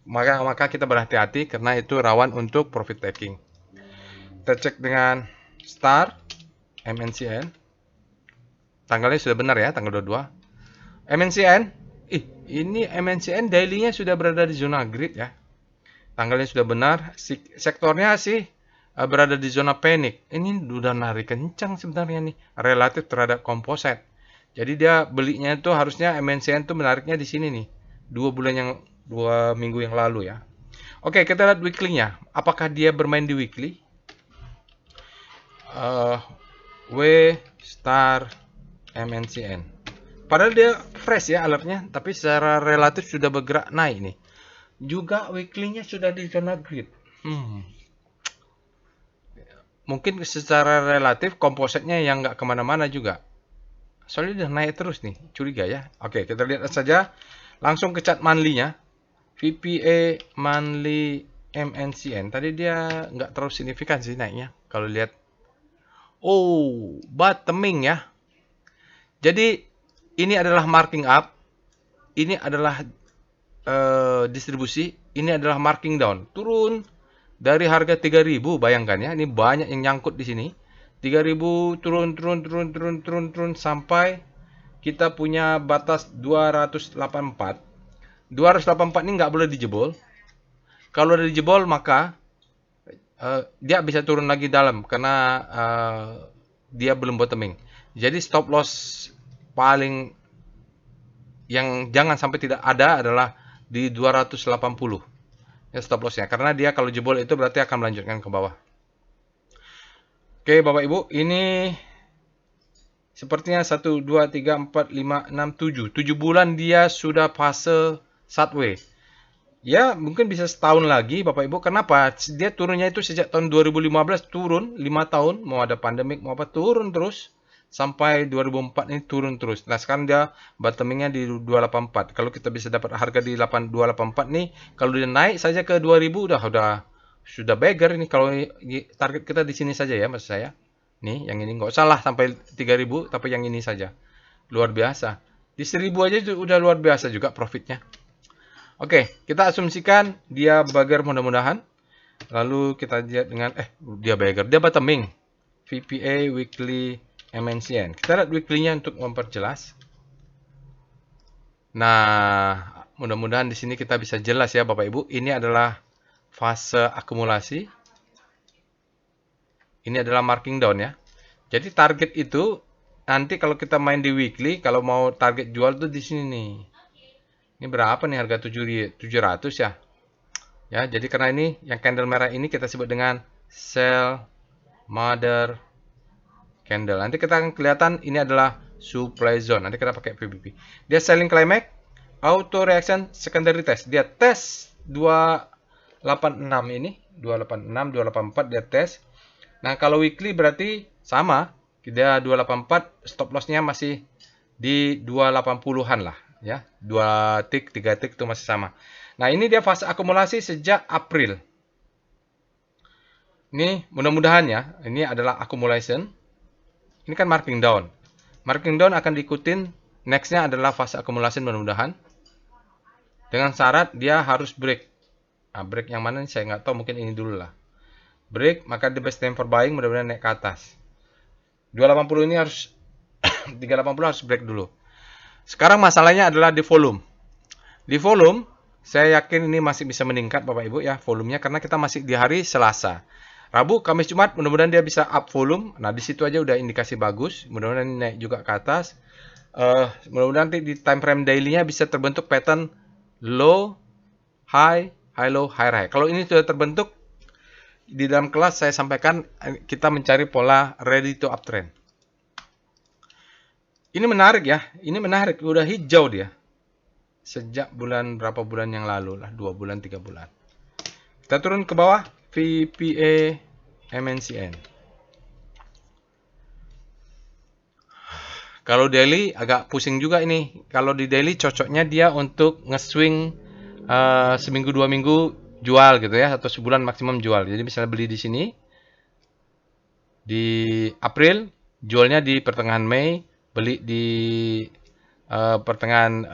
S1: maka kita berhati-hati karena itu rawan untuk profit taking. Kita cek dengan Star MNCN. Tanggalnya sudah benar ya, tanggal 22. MNCN, ini MNCN daily-nya sudah berada di zona grid ya. Tanggalnya sudah benar. Sektornya sih berada di zona panic. Ini udah narik kencang sebenarnya nih, relatif terhadap komposit. Jadi dia belinya itu harusnya MNCN itu menariknya di sini nih. 2 minggu yang lalu ya. Oke, kita lihat weekly-nya. Apakah dia bermain di weekly? W Star MNCN. Padahal dia fresh ya alertnya, tapi secara relatif sudah bergerak naik nih. Juga weekly-nya sudah di zona grid. Mungkin secara relatif kompositnya yang nggak kemana-mana juga. Soalnya udah naik terus nih, curiga ya. Oke, kita lihat saja. Langsung ke chart monthly-nya. VPA monthly MNCN. Tadi dia nggak terlalu signifikan sih naiknya. Kalau lihat. Bottoming ya. Jadi ini adalah marking up. Ini adalah distribusi. Ini adalah marking down. Turun dari harga 3.000, bayangkan ya. Ini banyak yang nyangkut di sini. 3.000 turun sampai kita punya batas 284. 284 ini nggak boleh dijebol. Kalau udah dijebol maka dia bisa turun lagi dalam karena dia belum bottoming. Jadi stop loss paling yang jangan sampai tidak ada adalah di 280 ya stop lossnya, karena dia kalau jebol itu berarti akan melanjutkan ke bawah. Oke Bapak Ibu, ini sepertinya 1, 2, 3, 4, 5, 6, 7 bulan dia sudah fase sideways. Ya mungkin bisa setahun lagi Bapak Ibu. Kenapa? Dia turunnya itu sejak tahun 2015 turun 5 tahun, mau ada pandemik mau apa turun terus sampai 2004 ini turun terus. Nah sekarang dia bottomingnya di 284. Kalau kita bisa dapat harga di 284 nih, kalau dia naik saja ke 2000 sudah beggar ini. Kalau target kita di sini saja ya maksud saya. Nih yang ini nggak salah sampai 3000, tapi yang ini saja. Luar biasa. Di 1000 aja udah luar biasa juga profitnya. Oke, kita asumsikan dia bagger mudah-mudahan. Lalu kita lihat dengan dia bagger, dia bottoming. VPA weekly MNCN. Kita lihat weekly-nya untuk memperjelas. Nah, mudah-mudahan di sini kita bisa jelas ya Bapak Ibu. Ini adalah fase akumulasi. Ini adalah marking down ya. Jadi target itu nanti kalau kita main di weekly, kalau mau target jual tuh di sini nih. Ini berapa nih harga 700 ya? Ya, jadi karena ini yang candle merah ini kita sebut dengan sell mother candle. Nanti kita akan kelihatan ini adalah supply zone. Nanti kita pakai PBB. Dia selling climax auto reaction secondary test. Dia tes 286 ini, 286, 284 dia tes. Nah, kalau weekly berarti sama. Dia 284, stop loss-nya masih di 280-an lah ya. 2 tick, 3 tick itu masih sama. Nah, ini dia fase akumulasi sejak April. Ini mudah-mudahan ya, ini adalah accumulation. Ini kan marking down. Marking down akan diikutin, next-nya adalah fase akumulasi mudah-mudahan. Dengan syarat dia harus break. Nah, break yang mana saya nggak tahu, mungkin ini dulu lah. Break, maka the best time for buying mudah-mudahan naik ke atas. 280 ini harus 380 harus break dulu. Sekarang masalahnya adalah di volume. Di volume, saya yakin ini masih bisa meningkat Bapak Ibu ya, volumenya karena kita masih di hari Selasa. Rabu, Kamis, Jumat, mudah-mudahan dia bisa up volume. Nah, di situ aja udah indikasi bagus. Mudah-mudahan naik juga ke atas. Mudah-mudahan nanti di time frame daily-nya bisa terbentuk pattern low, high, high low, high high. Kalau ini sudah terbentuk, di dalam kelas saya sampaikan kita mencari pola ready to uptrend. Ini menarik ya, ini menarik, udah hijau dia. Sejak berapa bulan yang lalu lah, 2 bulan, 3 bulan. Kita turun ke bawah, VPA MNCN. Kalau daily agak pusing juga ini. Kalau di daily cocoknya dia untuk nge-swing seminggu 2 minggu jual gitu ya, atau sebulan maksimum jual. Jadi misalnya beli di sini di April, jualnya di pertengahan Mei, beli di pertengahan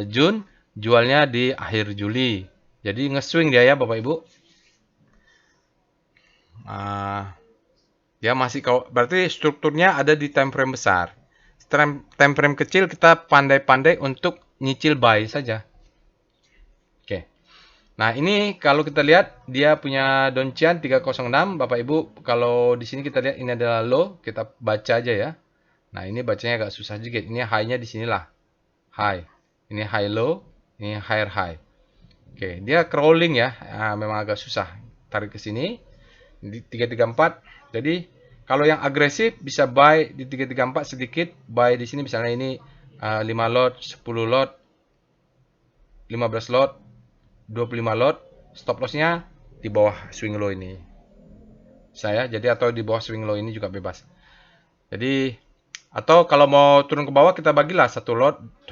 S1: Jun, jualnya di akhir Juli. Jadi nge-swing dia ya Bapak Ibu. Dia masih, kalau berarti strukturnya ada di time frame besar. Time frame kecil kita pandai-pandai untuk nyicil buy saja. Oke. Nah, ini kalau kita lihat dia punya downtrend 306 Bapak Ibu. Kalau di sini kita lihat ini adalah low, kita baca aja ya. Nah, ini bacanya agak susah juga. Ini high-nya di sinilah. High. Ini high low, ini higher high. Oke, dia crawling ya. Nah, memang agak susah. Tarik ke sini di 334. Jadi, kalau yang agresif bisa buy di 334 sedikit, buy di sini misalnya ini 5 lot, 10 lot, 15 lot, 25 lot, stop loss-nya di bawah swing low ini. Jadi atau di bawah swing low ini juga bebas. Jadi atau kalau mau turun ke bawah kita bagilah 1 lot, 2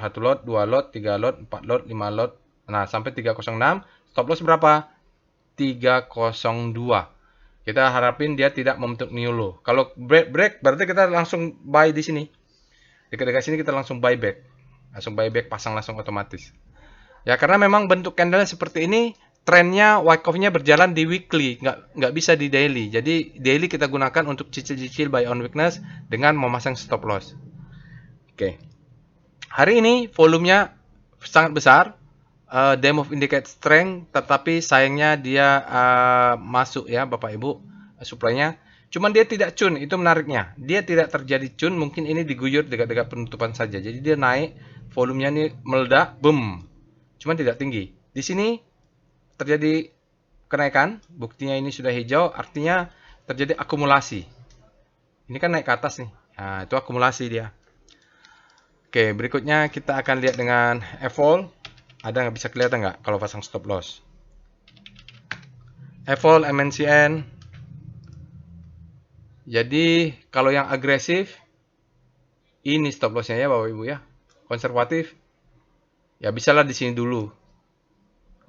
S1: lot, 3 lot, 4 lot, 5 lot. Nah, sampai 306, stop loss berapa? 302. Kita harapin dia tidak membentuk new low. Kalau break berarti kita langsung buy di sini. Dekat-dekat sini kita langsung buy back. Langsung buy back, pasang langsung otomatis. Ya, karena memang bentuk candle seperti ini, trennya wyckoff-nya berjalan di weekly, nggak bisa di daily. Jadi daily kita gunakan untuk cicil-cicil buy on weakness dengan memasang stop loss. Oke. Hari ini volumenya sangat besar, demo indicate strength, tetapi sayangnya dia masuk ya Bapak Ibu, supply-nya. Cuman dia tidak cun, itu menariknya. Dia tidak terjadi cun, mungkin ini diguyur dekat-dekat penutupan saja. Jadi dia naik, volumenya ini meledak, boom. Cuman tidak tinggi. Di sini terjadi kenaikan, buktinya ini sudah hijau, artinya terjadi akumulasi. Ini kan naik ke atas nih. Nah, itu akumulasi dia. Oke, berikutnya kita akan lihat dengan evol. Ada nggak, bisa kelihatan nggak kalau pasang stop loss? Evol MNCN. Jadi kalau yang agresif, ini stop lossnya ya Bapak Ibu ya. Konservatif, ya bisalah di sini dulu.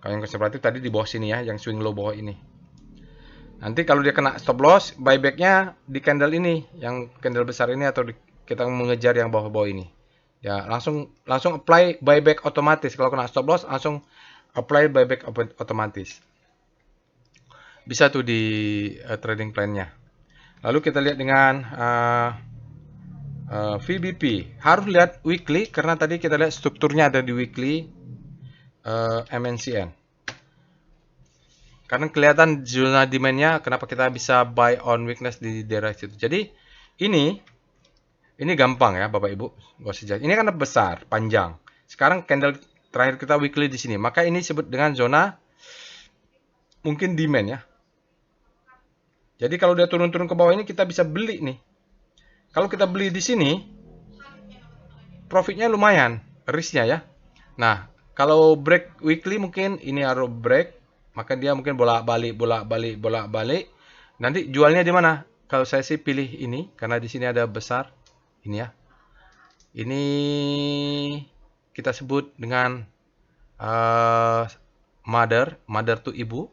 S1: Kalau yang konservatif tadi di bawah sini ya, yang swing low bawah ini. Nanti kalau dia kena stop loss, buybacknya di candle ini, yang candle besar ini, atau kita mengejar yang bawah-bawah ini. Ya langsung apply buyback otomatis. Kalau kena stop loss, langsung apply buyback otomatis. Bisa tuh di trading plan-nya. Lalu kita lihat dengan VBP. Harus lihat weekly karena tadi kita lihat strukturnya ada di weekly MNCN. Karena kelihatan zona demand-nya, kenapa kita bisa buy on weakness di daerah situ. Jadi ini gampang ya Bapak Ibu. Ini kan besar, panjang. Sekarang candle terakhir kita weekly di sini. Maka ini disebut dengan zona mungkin demand ya. Jadi kalau dia turun-turun ke bawah ini kita bisa beli nih. Kalau kita beli di sini, profitnya lumayan, risknya ya. Nah, Kalau break weekly mungkin ini harus break, maka dia mungkin bolak-balik. Nanti jualnya di mana? Kalau saya sih pilih ini karena di sini ada besar. Ini ya. Ini kita sebut dengan mother to ibu.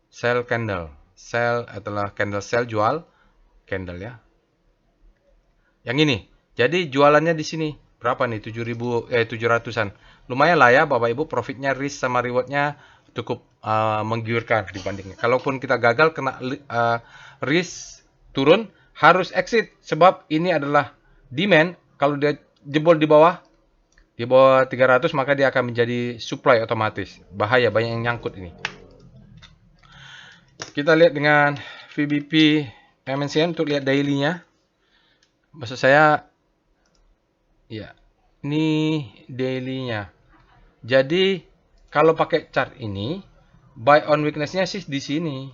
S1: Sell candle. Sell adalah candle sell, jual candle ya. Yang ini. Jadi jualannya di sini. Berapa nih? 700-an. Lumayan lah ya Bapak Ibu, profitnya, risk sama rewardnya cukup menggiurkan dibandingnya. Kalaupun kita gagal kena risk turun, harus exit sebab ini adalah demand. Kalau dia jebol di bawah 300 maka dia akan menjadi supply otomatis. Bahaya, banyak yang nyangkut ini. Kita lihat dengan VBP MNCN untuk lihat daily-nya. Maksud saya, ya, ini daily-nya. Jadi, kalau pakai chart ini, buy on weakness-nya sih di sini.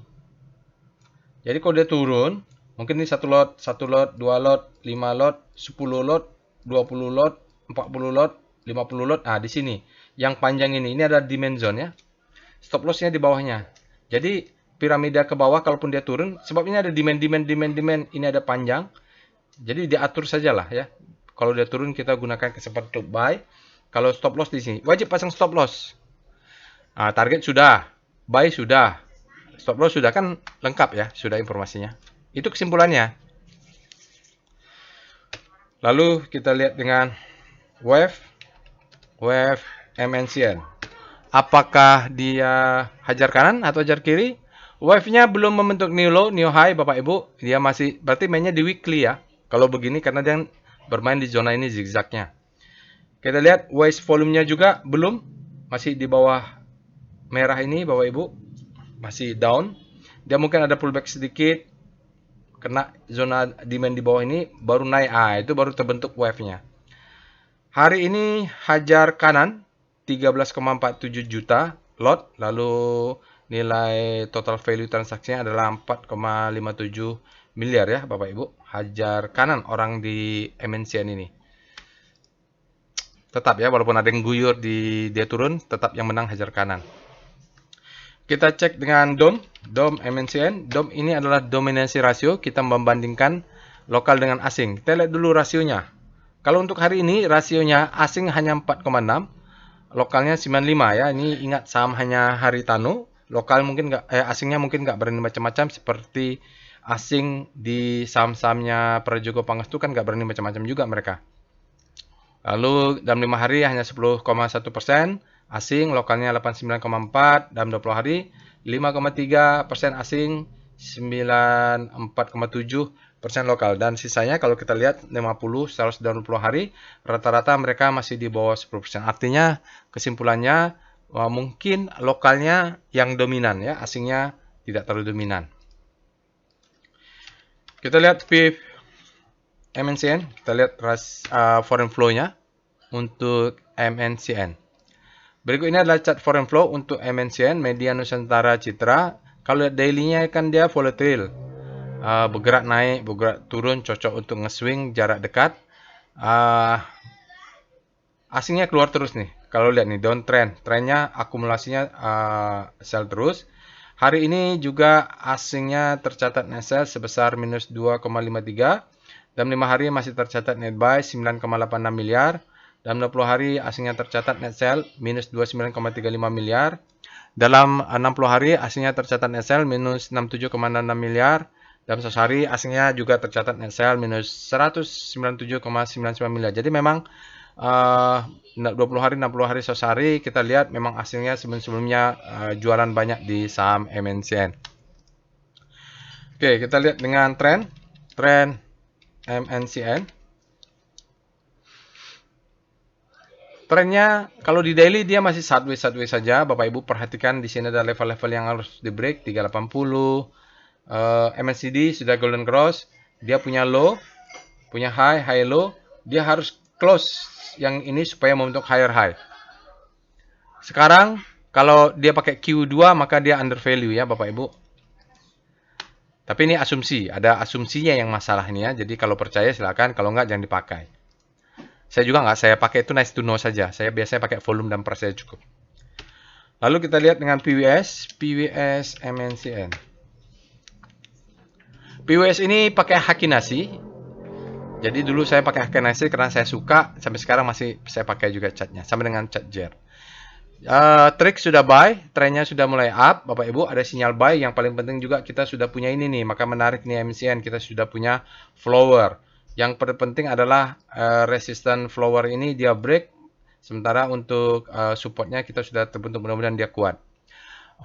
S1: Jadi, kalau dia turun, mungkin ini 1 lot, 2 lot, 5 lot, 10 lot, 20 lot, 40 lot, 50 lot. Nah, di sini. Yang panjang ini ada demand zone ya. Stop loss-nya di bawahnya. Jadi, piramida ke bawah kalaupun dia turun, sebab ini ada demand, ini ada panjang. Jadi diatur sajalah ya. Kalau dia turun kita gunakan kesempatan untuk buy. Kalau stop loss di sini, wajib pasang stop loss. Nah, target sudah, buy sudah, stop loss sudah, kan lengkap ya, sudah informasinya. Itu kesimpulannya. Lalu kita lihat dengan wave MNCN. Apakah dia hajar kanan atau hajar kiri? Wave-nya belum membentuk new low, new high Bapak Ibu. Dia masih, berarti mainnya di weekly ya. Kalau begini karena dia bermain di zona ini zigzagnya. Kita lihat waist volume-nya juga belum. Masih di bawah merah ini Bapak Ibu. Masih down. Dia mungkin ada pullback sedikit. Kena zona demand di bawah ini. Baru naik. Itu baru terbentuk wave-nya. Hari ini hajar kanan. 13,47 juta lot. Lalu nilai total value transaksinya adalah 4,57 miliar ya Bapak Ibu. Hajar kanan orang di MNCN ini. Tetap ya, walaupun ada yang guyur dia turun, tetap yang menang hajar kanan. Kita cek dengan DOM MNCN. DOM ini adalah dominansi rasio. Kita membandingkan lokal dengan asing. Kita lihat dulu rasionya. Kalau untuk hari ini rasionya asing hanya 4,6, lokalnya 95 ya. Ini ingat saham hanya haritano. Lokal mungkin asingnya mungkin nggak berani macam-macam seperti asing di saham-sahamnya Prajogo Pangestu kan nggak berani macam-macam juga mereka. Lalu dalam 5 hari hanya 10,1%, asing lokalnya 89,4, dalam 20 hari 5,3% asing, 94,7% lokal. Dan sisanya kalau kita lihat 50, 100 dalam 20 hari, rata-rata mereka masih di bawah 10%. Artinya kesimpulannya mungkin lokalnya yang dominan ya, asingnya tidak terlalu dominan. Kita lihat PIF MNCN, kita lihat foreign flow-nya untuk MNCN. Berikut ini adalah chart foreign flow untuk MNCN, Media Nusantara Citra. Kalau lihat daily-nya kan dia volatile. Bergerak naik, bergerak turun, cocok untuk nge-swing jarak dekat. Asingnya keluar terus nih. Kalau lihat nih downtrend, trennya akumulasinya sell terus. Hari ini juga asingnya tercatat net sell sebesar minus 2,53. Dalam 5 hari masih tercatat net buy 9,86 miliar. Dalam 20 hari asingnya tercatat net sell minus 29,35 miliar. Dalam 60 hari asingnya tercatat net sell minus 67,66 miliar. Dalam 100 hari asingnya juga tercatat net sell minus 197,99 miliar. Jadi memang 20 hari, 60 hari, 100 hari kita lihat memang asingnya sebelum-sebelumnya jualan banyak di saham MNCN. Oke, kita lihat dengan tren MNCN. Trennya kalau di daily dia masih sideways saja. Bapak Ibu perhatikan di sini ada level-level yang harus di break 380. MACD sudah golden cross, dia punya low, punya high low, dia harus close yang ini supaya membentuk higher high. Sekarang kalau dia pakai Q2 maka dia under value ya Bapak Ibu. Tapi ini asumsi, ada asumsinya yang masalah ini ya. Jadi kalau percaya silakan, kalau enggak jangan dipakai. Saya juga nggak saya pakai itu nice to know saja. Saya biasanya pakai volume dan price saja cukup. Lalu kita lihat dengan PWS MNCN. PWS ini pakai Hakinasi. Jadi dulu saya pakai Hakinasi karena saya suka, sampai sekarang masih saya pakai juga catnya, sama dengan cat Jer. Trik sudah buy, trennya sudah mulai up, Bapak Ibu, ada sinyal buy. Yang paling penting juga kita sudah punya ini nih, maka menarik nih MNCN, kita sudah punya flower. Yang penting adalah resistant flower ini dia break, sementara untuk supportnya kita sudah terbentuk, mudah-mudahan dia kuat.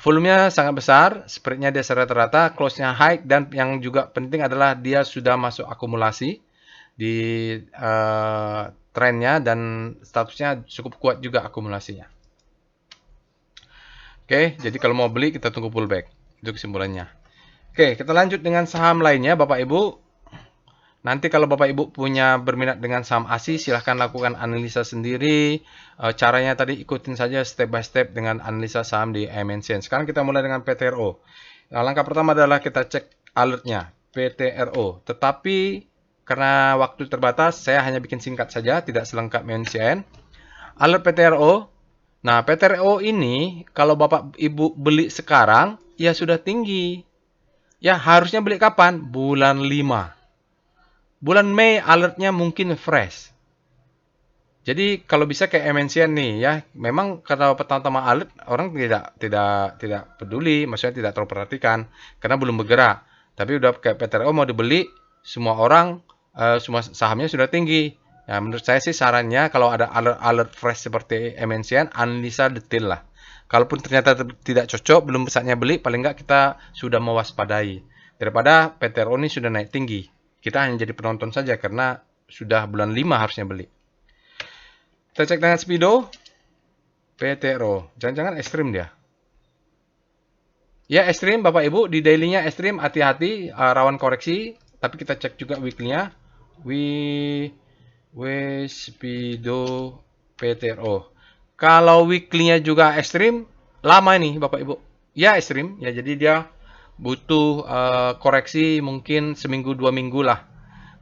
S1: Volumenya sangat besar, spreadnya dia rata-rata, close-nya high, dan yang juga penting adalah dia sudah masuk akumulasi di trennya dan statusnya cukup kuat juga akumulasinya. Oke, jadi kalau mau beli kita tunggu pullback. Itu kesimpulannya. Oke, kita lanjut dengan saham lainnya Bapak Ibu. Nanti kalau Bapak Ibu punya berminat dengan saham ASI, silahkan lakukan analisa sendiri. Caranya tadi ikutin saja step by step dengan analisa saham di MNCN. Sekarang kita mulai dengan PTRO. Nah, langkah pertama adalah kita cek alertnya, PTRO. Tetapi karena waktu terbatas, saya hanya bikin singkat saja, tidak selengkap MNCN. Alert PTRO. Nah, PTRO ini kalau Bapak Ibu beli sekarang, ya sudah tinggi. Ya, harusnya beli kapan? Bulan 5. Bulan Mei alertnya mungkin fresh. Jadi kalau bisa kayak MNCN nih ya, memang kalau pertama-tama alert orang tidak peduli, maksudnya tidak terlalu perhatikan karena belum bergerak. Tapi udah kayak PTRO mau dibeli, semua orang semua sahamnya sudah tinggi. Ya, menurut saya sih sarannya kalau ada alert fresh seperti MNCN, analisa detail lah. Kalaupun ternyata tidak cocok, belum saatnya beli, paling nggak kita sudah mewaspadai. Daripada PTRO ini sudah naik tinggi. Kita hanya jadi penonton saja karena sudah bulan 5 harusnya beli. Kita cek dengan Speedo. PTRO. Jangan-jangan ekstrim dia. Ya ekstrim Bapak Ibu. Di daily-nya ekstrim. Hati-hati. Rawan koreksi. Tapi kita cek juga weekly-nya. Speedo PTRO. Kalau weekly-nya juga ekstrim. Lama ini Bapak Ibu. Ya ekstrim. Ya jadi dia butuh koreksi mungkin seminggu 2 minggu lah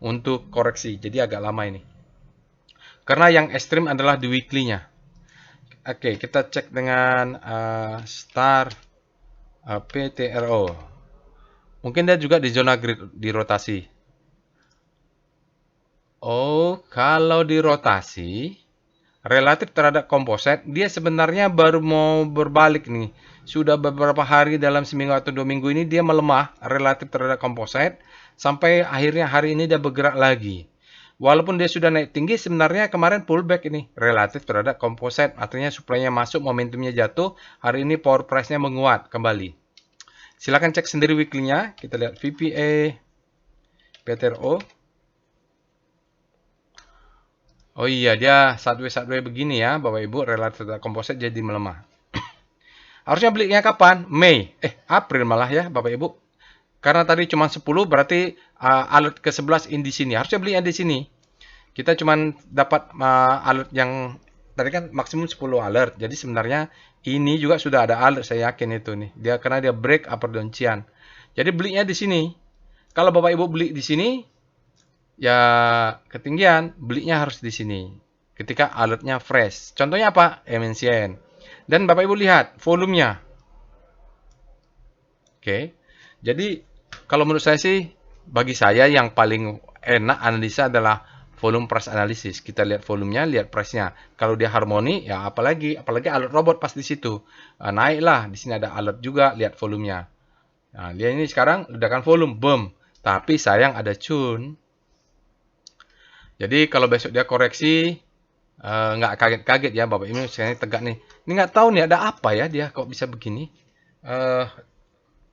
S1: untuk koreksi. Jadi agak lama ini. Karena yang ekstrim adalah di weekly-nya. Oke, kita cek dengan star PTRO. Mungkin dia juga di zona grid di rotasi. Oh, kalau di rotasi relatif terhadap komposit, dia sebenarnya baru mau berbalik nih. Sudah beberapa hari dalam seminggu atau 2 minggu ini dia melemah relatif terhadap komposit. Sampai akhirnya hari ini dia bergerak lagi. Walaupun dia sudah naik tinggi, sebenarnya kemarin pullback ini. Relatif terhadap komposit. Artinya supply-nya masuk, momentumnya jatuh. Hari ini power price-nya menguat kembali. Silakan cek sendiri weekly-nya. Kita lihat VPA, PTRO. Oh iya, dia sideways begini ya, Bapak Ibu, relatif terhadap komposit jadi melemah. Harusnya belinya kapan? Mei. April malah ya, Bapak Ibu. Karena tadi cuma 10, berarti alert ke-11 di sini. Harusnya belinya di sini. Kita cuma dapat alert yang tadi kan maksimum 10 alert. Jadi sebenarnya ini juga sudah ada alert, saya yakin itu nih. Karena dia break upper downtrend. Jadi belinya di sini. Kalau Bapak Ibu beli di sini, ya ketinggian, belinya harus di sini. Ketika alertnya fresh. Contohnya apa? MNCN. Dan Bapak Ibu lihat volumenya. Oke. Jadi kalau menurut saya sih, bagi saya yang paling enak analisa adalah volume price analysis. Kita lihat volumenya, lihat price-nya. Kalau dia harmoni, ya apalagi alert robot pas di situ. Naiklah, di sini ada alert juga, lihat volumenya. Nah, dia ini sekarang ledakan volume, boom. Tapi sayang ada tune. Jadi kalau besok dia koreksi, nggak kaget-kaget ya Bapak ini sekarang tegak nih. Ini nggak tahu nih ada apa ya dia kok bisa begini.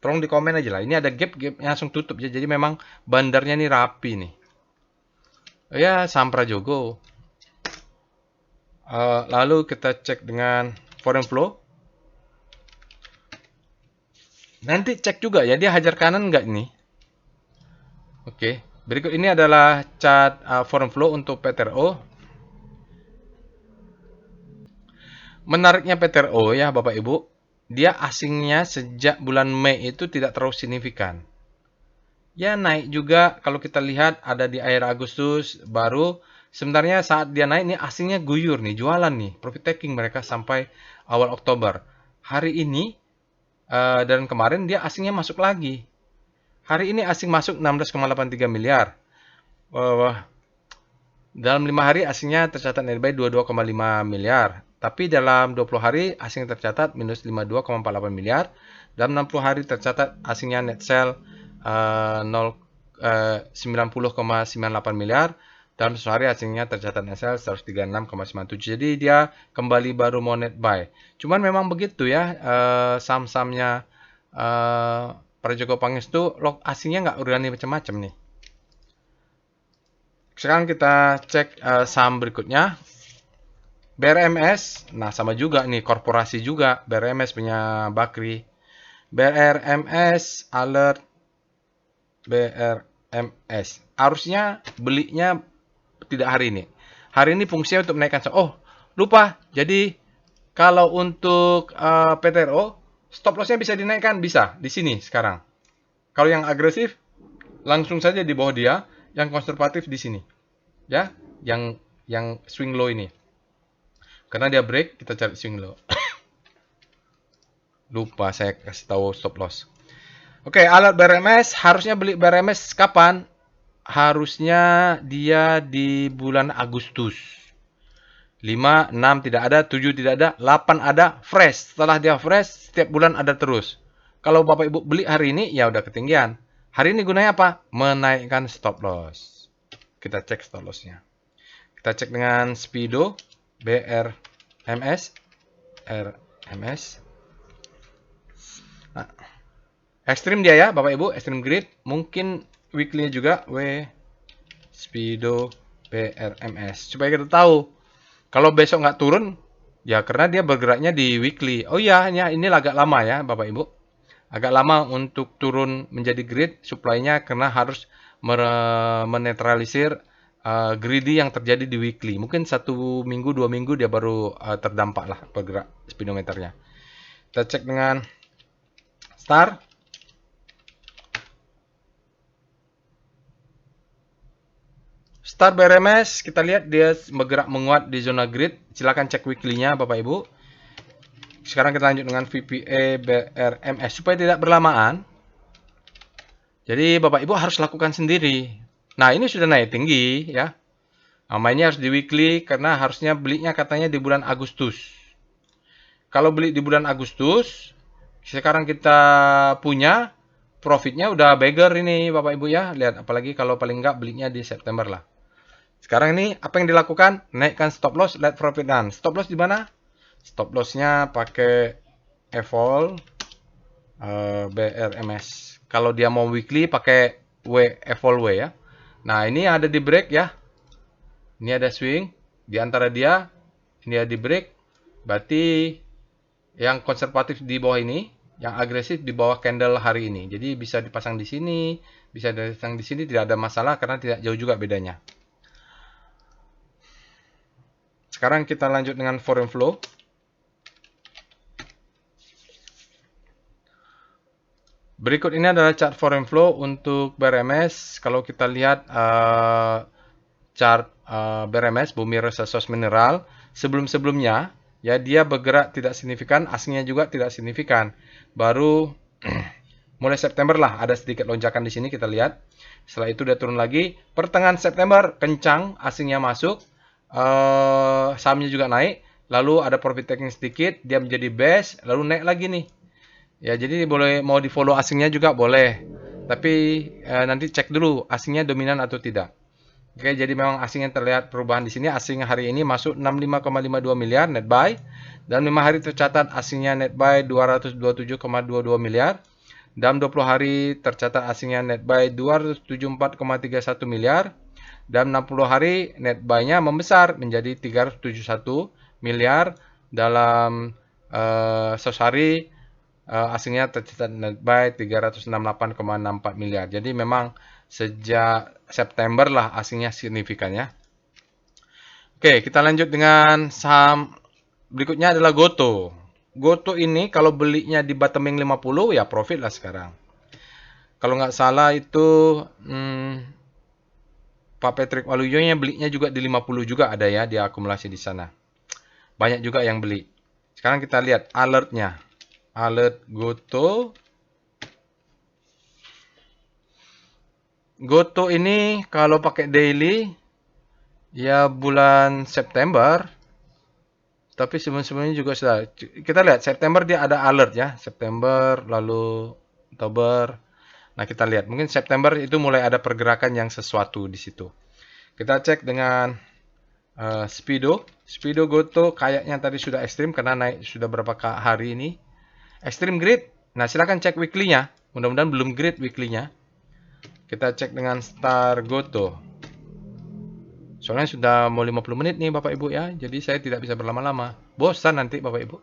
S1: Tolong di komen aja lah. Ini ada gap-gapnya langsung tutup ya. Jadi memang bandarnya nih rapi nih. Ya Sampra Jogo. Lalu kita cek dengan foreign flow. Nanti cek juga ya dia hajar kanan nggak nih. Oke. Berikut ini adalah chart foreign flow untuk PTRO. Menariknya PTRO ya Bapak Ibu, dia asingnya sejak bulan Mei itu tidak terlalu signifikan. Ya naik juga kalau kita lihat ada di akhir Agustus baru Sebenarnya saat dia naik nih asingnya guyur nih, jualan nih, profit taking mereka sampai awal Oktober. Hari ini dan kemarin dia asingnya masuk lagi. Hari ini asing masuk 16,83 miliar. Uh, dalam 5 hari asingnya tercatat netbuy 22,5 miliar. Tapi dalam 20 hari asing tercatat minus 52,48 miliar. Dalam 60 hari tercatat asingnya net sell 90,98 miliar. Dalam 1 hari asingnya tercatat net sell 136,97. Jadi dia kembali baru mau net buy. Cuman memang begitu ya, saham-sahamnya para Joko Pangestu asingnya nggak berani macam-macam nih. Sekarang kita cek saham berikutnya. BRMS, nah sama juga nih, korporasi juga. BRMS punya Bakri. BRMS, alert BRMS. Harusnya belinya tidak hari ini. Hari ini fungsinya untuk menaikkan. Oh, lupa. Jadi kalau untuk PTRO, stop lossnya bisa dinaikkan, bisa di sini sekarang. Kalau yang agresif, langsung saja di bawah dia. Yang konservatif di sini, ya, yang swing low ini. Karena dia break, kita cari swing low. Lupa saya kasih tahu stop loss. Oke, alert BRMS, harusnya beli BRMS kapan? Harusnya dia di bulan Agustus. 5, 6 tidak ada, 7 tidak ada, 8 ada, fresh. Setelah dia fresh, setiap bulan ada terus. Kalau Bapak Ibu beli hari ini, ya udah ketinggian. Hari ini gunanya apa? Menaikkan stop loss. Kita cek stop lossnya. Kita cek dengan Speedo, BRMS, RMS. Nah, ekstrim dia ya, Bapak Ibu, ekstrim grid. Mungkin weekly juga, Speedo, BRMS. Supaya kita tahu, kalau besok nggak turun, ya karena dia bergeraknya di weekly. Oh iya, ini agak lama ya, Bapak Ibu. Agak lama untuk turun menjadi grid, supply-nya karena harus menetralisir greedy yang terjadi di weekly. Mungkin 1 minggu, 2 minggu dia baru terdampak lah bergerak speedometernya. Kita cek dengan Star. Star BRMS, kita lihat dia bergerak menguat di zona grid. Silakan cek weekly-nya Bapak Ibu. Sekarang kita lanjut dengan VPA BRMS supaya tidak berlamaan. Jadi Bapak Ibu harus lakukan sendiri. Nah, ini sudah naik tinggi ya. Nah, mainnya harus di weekly karena harusnya belinya katanya di bulan Agustus. Kalau beli di bulan Agustus, sekarang kita punya profitnya udah beggar ini Bapak Ibu ya. Lihat, apalagi kalau paling enggak belinya di September lah. Sekarang ini apa yang dilakukan? Naikkan stop loss, let profit run. Stop loss di mana? Stop lossnya pakai evol BRMS. Kalau dia mau weekly pakai evol ya. Nah, ini ada di break ya. Ini ada swing di antara dia. Ini ada di break. Berarti yang konservatif di bawah ini, yang agresif di bawah candle hari ini. Jadi bisa dipasang di sini, bisa dipasang di sini, tidak ada masalah karena tidak jauh juga bedanya. Sekarang kita lanjut dengan foreign flow. Berikut ini adalah chart foreign flow untuk BRMS. Kalau kita lihat chart BRMS, Bumi Resources Mineral, sebelum-sebelumnya, ya dia bergerak tidak signifikan, asingnya juga tidak signifikan. Baru mulai September lah ada sedikit lonjakan di sini kita lihat. Setelah itu dia turun lagi. Pertengahan September kencang, asingnya masuk, sahamnya juga naik. Lalu ada profit taking sedikit, dia menjadi base, lalu naik lagi nih. Ya, jadi boleh mau di follow asingnya juga boleh. Tapi nanti cek dulu asingnya dominan atau tidak. Oke, jadi memang asingnya terlihat perubahan di sini. Asing hari ini masuk 65,52 miliar net buy. Dalam 5 hari tercatat asingnya net buy 227,22 miliar. Dalam 20 hari tercatat asingnya net buy 274,31 miliar. Dalam 60 hari net buy-nya membesar menjadi 371 miliar. Dalam 100 hari asingnya tercatat net buy 368,64 miliar. Jadi memang sejak September lah asingnya signifikan ya. Oke, kita lanjut dengan saham berikutnya adalah Goto. Goto ini kalau belinya di bottoming 50 ya profit lah sekarang. Kalau nggak salah itu Pak Patrick Waluyo-nya belinya juga di 50 juga ada ya, dia akumulasi di sana. Banyak juga yang beli. Sekarang kita lihat alertnya. Alert Goto. Goto ini kalau pakai daily ya bulan September. Tapi sebelum-sebelumnya juga sudah. Kita lihat September dia ada alert ya. September lalu Oktober. Nah, kita lihat. Mungkin September itu mulai ada pergerakan yang sesuatu di situ. Kita cek dengan Speedo. Speedo Goto kayaknya tadi sudah ekstrim karena naik sudah berapa hari ini. Extreme grid. Nah, silakan cek weekly-nya. Mudah-mudahan belum grid weekly-nya. Kita cek dengan Star Goto. Soalnya sudah mau 50 menit nih Bapak Ibu ya. Jadi saya tidak bisa berlama-lama. Bosan nanti Bapak Ibu.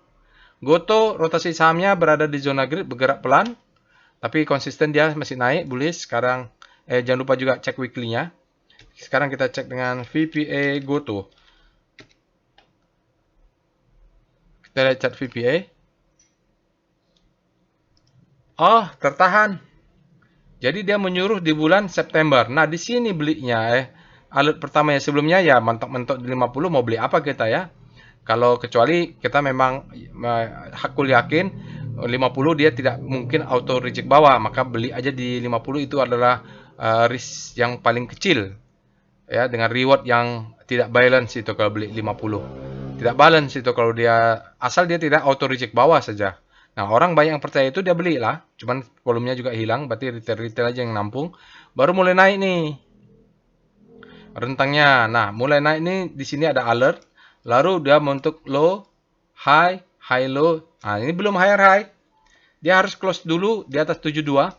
S1: Goto rotasi sahamnya berada di zona grid, bergerak pelan. Tapi konsisten dia masih naik, bullish. Sekarang jangan lupa juga cek weekly-nya. Sekarang kita cek dengan VPA Goto. Kita lihat chart VPA. Oh, tertahan. Jadi dia menyuruh di bulan September. Nah, di sini belinya alert pertama yang sebelumnya ya mentok-mentok di 50 mau beli apa kita ya? Kalau kecuali kita memang hakul yakin 50 dia tidak mungkin auto reject bawah, maka beli aja di 50 itu adalah risk yang paling kecil. Ya, dengan reward yang tidak balance itu kalau beli 50. Tidak balance itu kalau dia asal dia tidak auto reject bawah saja. Nah, orang banyak yang percaya itu dia belilah. Cuman volumenya juga hilang, berarti retail-retail aja yang nampung. Baru mulai naik nih rentangnya. Nah, mulai naik nih di sini ada alert. Lalu dia untuk low, high, high low. Nah, ini belum higher high. Dia harus close dulu di atas 72.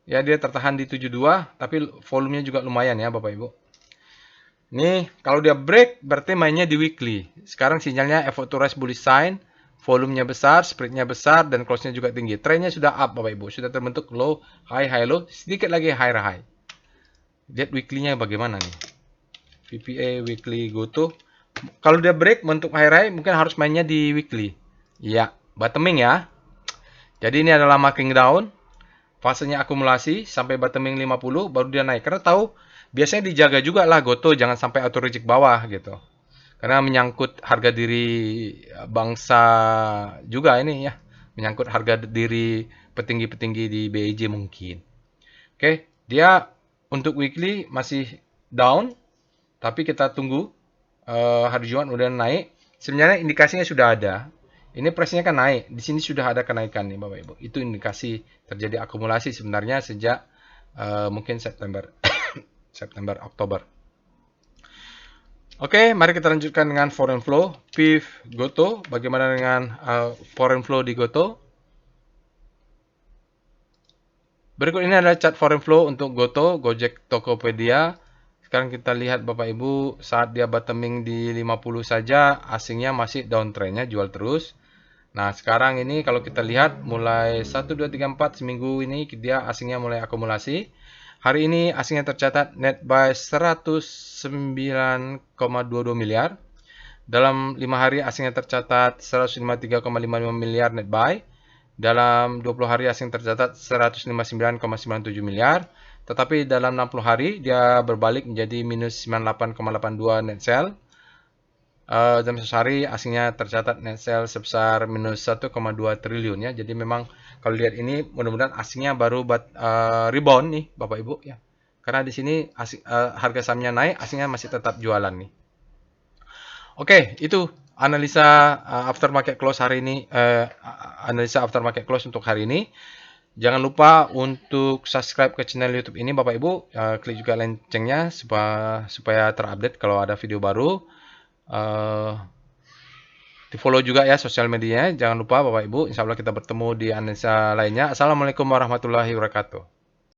S1: Ya, dia tertahan di 72, tapi volumenya juga lumayan ya Bapak Ibu. Nih, kalau dia break berarti mainnya di weekly. Sekarang sinyalnya effort to rise bullish sign. Volumenya besar, spreadnya besar, dan close-nya juga tinggi. Trennya sudah up, Bapak Ibu. Sudah terbentuk low, high, high, low. Sedikit lagi higher high. Lihat weekly-nya bagaimana nih. VPA, weekly, Goto. Kalau dia break, bentuk higher high, mungkin harus mainnya di weekly. Ya, bottoming ya. Jadi ini adalah marking down. Fasenya akumulasi, sampai bottoming 50, baru dia naik. Karena tahu, biasanya dijaga juga lah Goto, jangan sampai auto reject bawah gitu. Karena menyangkut harga diri bangsa juga ini ya. Menyangkut harga diri petinggi-petinggi di BEJ mungkin. Oke, dia untuk weekly masih down. Tapi kita tunggu hari Jumat udah naik. Sebenarnya indikasinya sudah ada. Ini price-nya kan naik. Di sini sudah ada kenaikan nih Bapak Ibu. Itu indikasi terjadi akumulasi sebenarnya sejak mungkin September, September, Oktober. Oke, mari kita lanjutkan dengan foreign flow. PIF Goto, bagaimana dengan foreign flow di Goto? Berikut ini adalah chart foreign flow untuk Goto, Gojek, Tokopedia. Sekarang kita lihat Bapak Ibu, saat dia bottoming di 50 saja, asingnya masih downtrendnya jual terus. Nah, sekarang ini kalau kita lihat mulai 1, 2, 3, 4 seminggu ini dia asingnya mulai akumulasi. Hari ini asingnya tercatat net buy 109,22 miliar. Dalam 5 hari asingnya tercatat 153,55 miliar net buy. Dalam 20 hari asing tercatat 159,97 miliar. Tetapi dalam 60 hari dia berbalik menjadi minus 98,82 net sell. Dalam sehari asingnya tercatat net sell sebesar minus 1,2 triliun ya. Jadi memang kalau lihat ini mudah-mudahan asingnya baru rebound nih Bapak Ibu ya. Karena di sini harga sahamnya naik, asingnya masih tetap jualan nih. Oke, itu analisa aftermarket close hari ini, analisa aftermarket close untuk hari ini. Jangan lupa untuk subscribe ke channel YouTube ini Bapak Ibu, klik juga loncengnya supaya terupdate kalau ada video baru. Di follow juga ya sosial medianya. Jangan lupa Bapak Ibu, insya Allah kita bertemu di analisa lainnya. Assalamualaikum warahmatullahi wabarakatuh.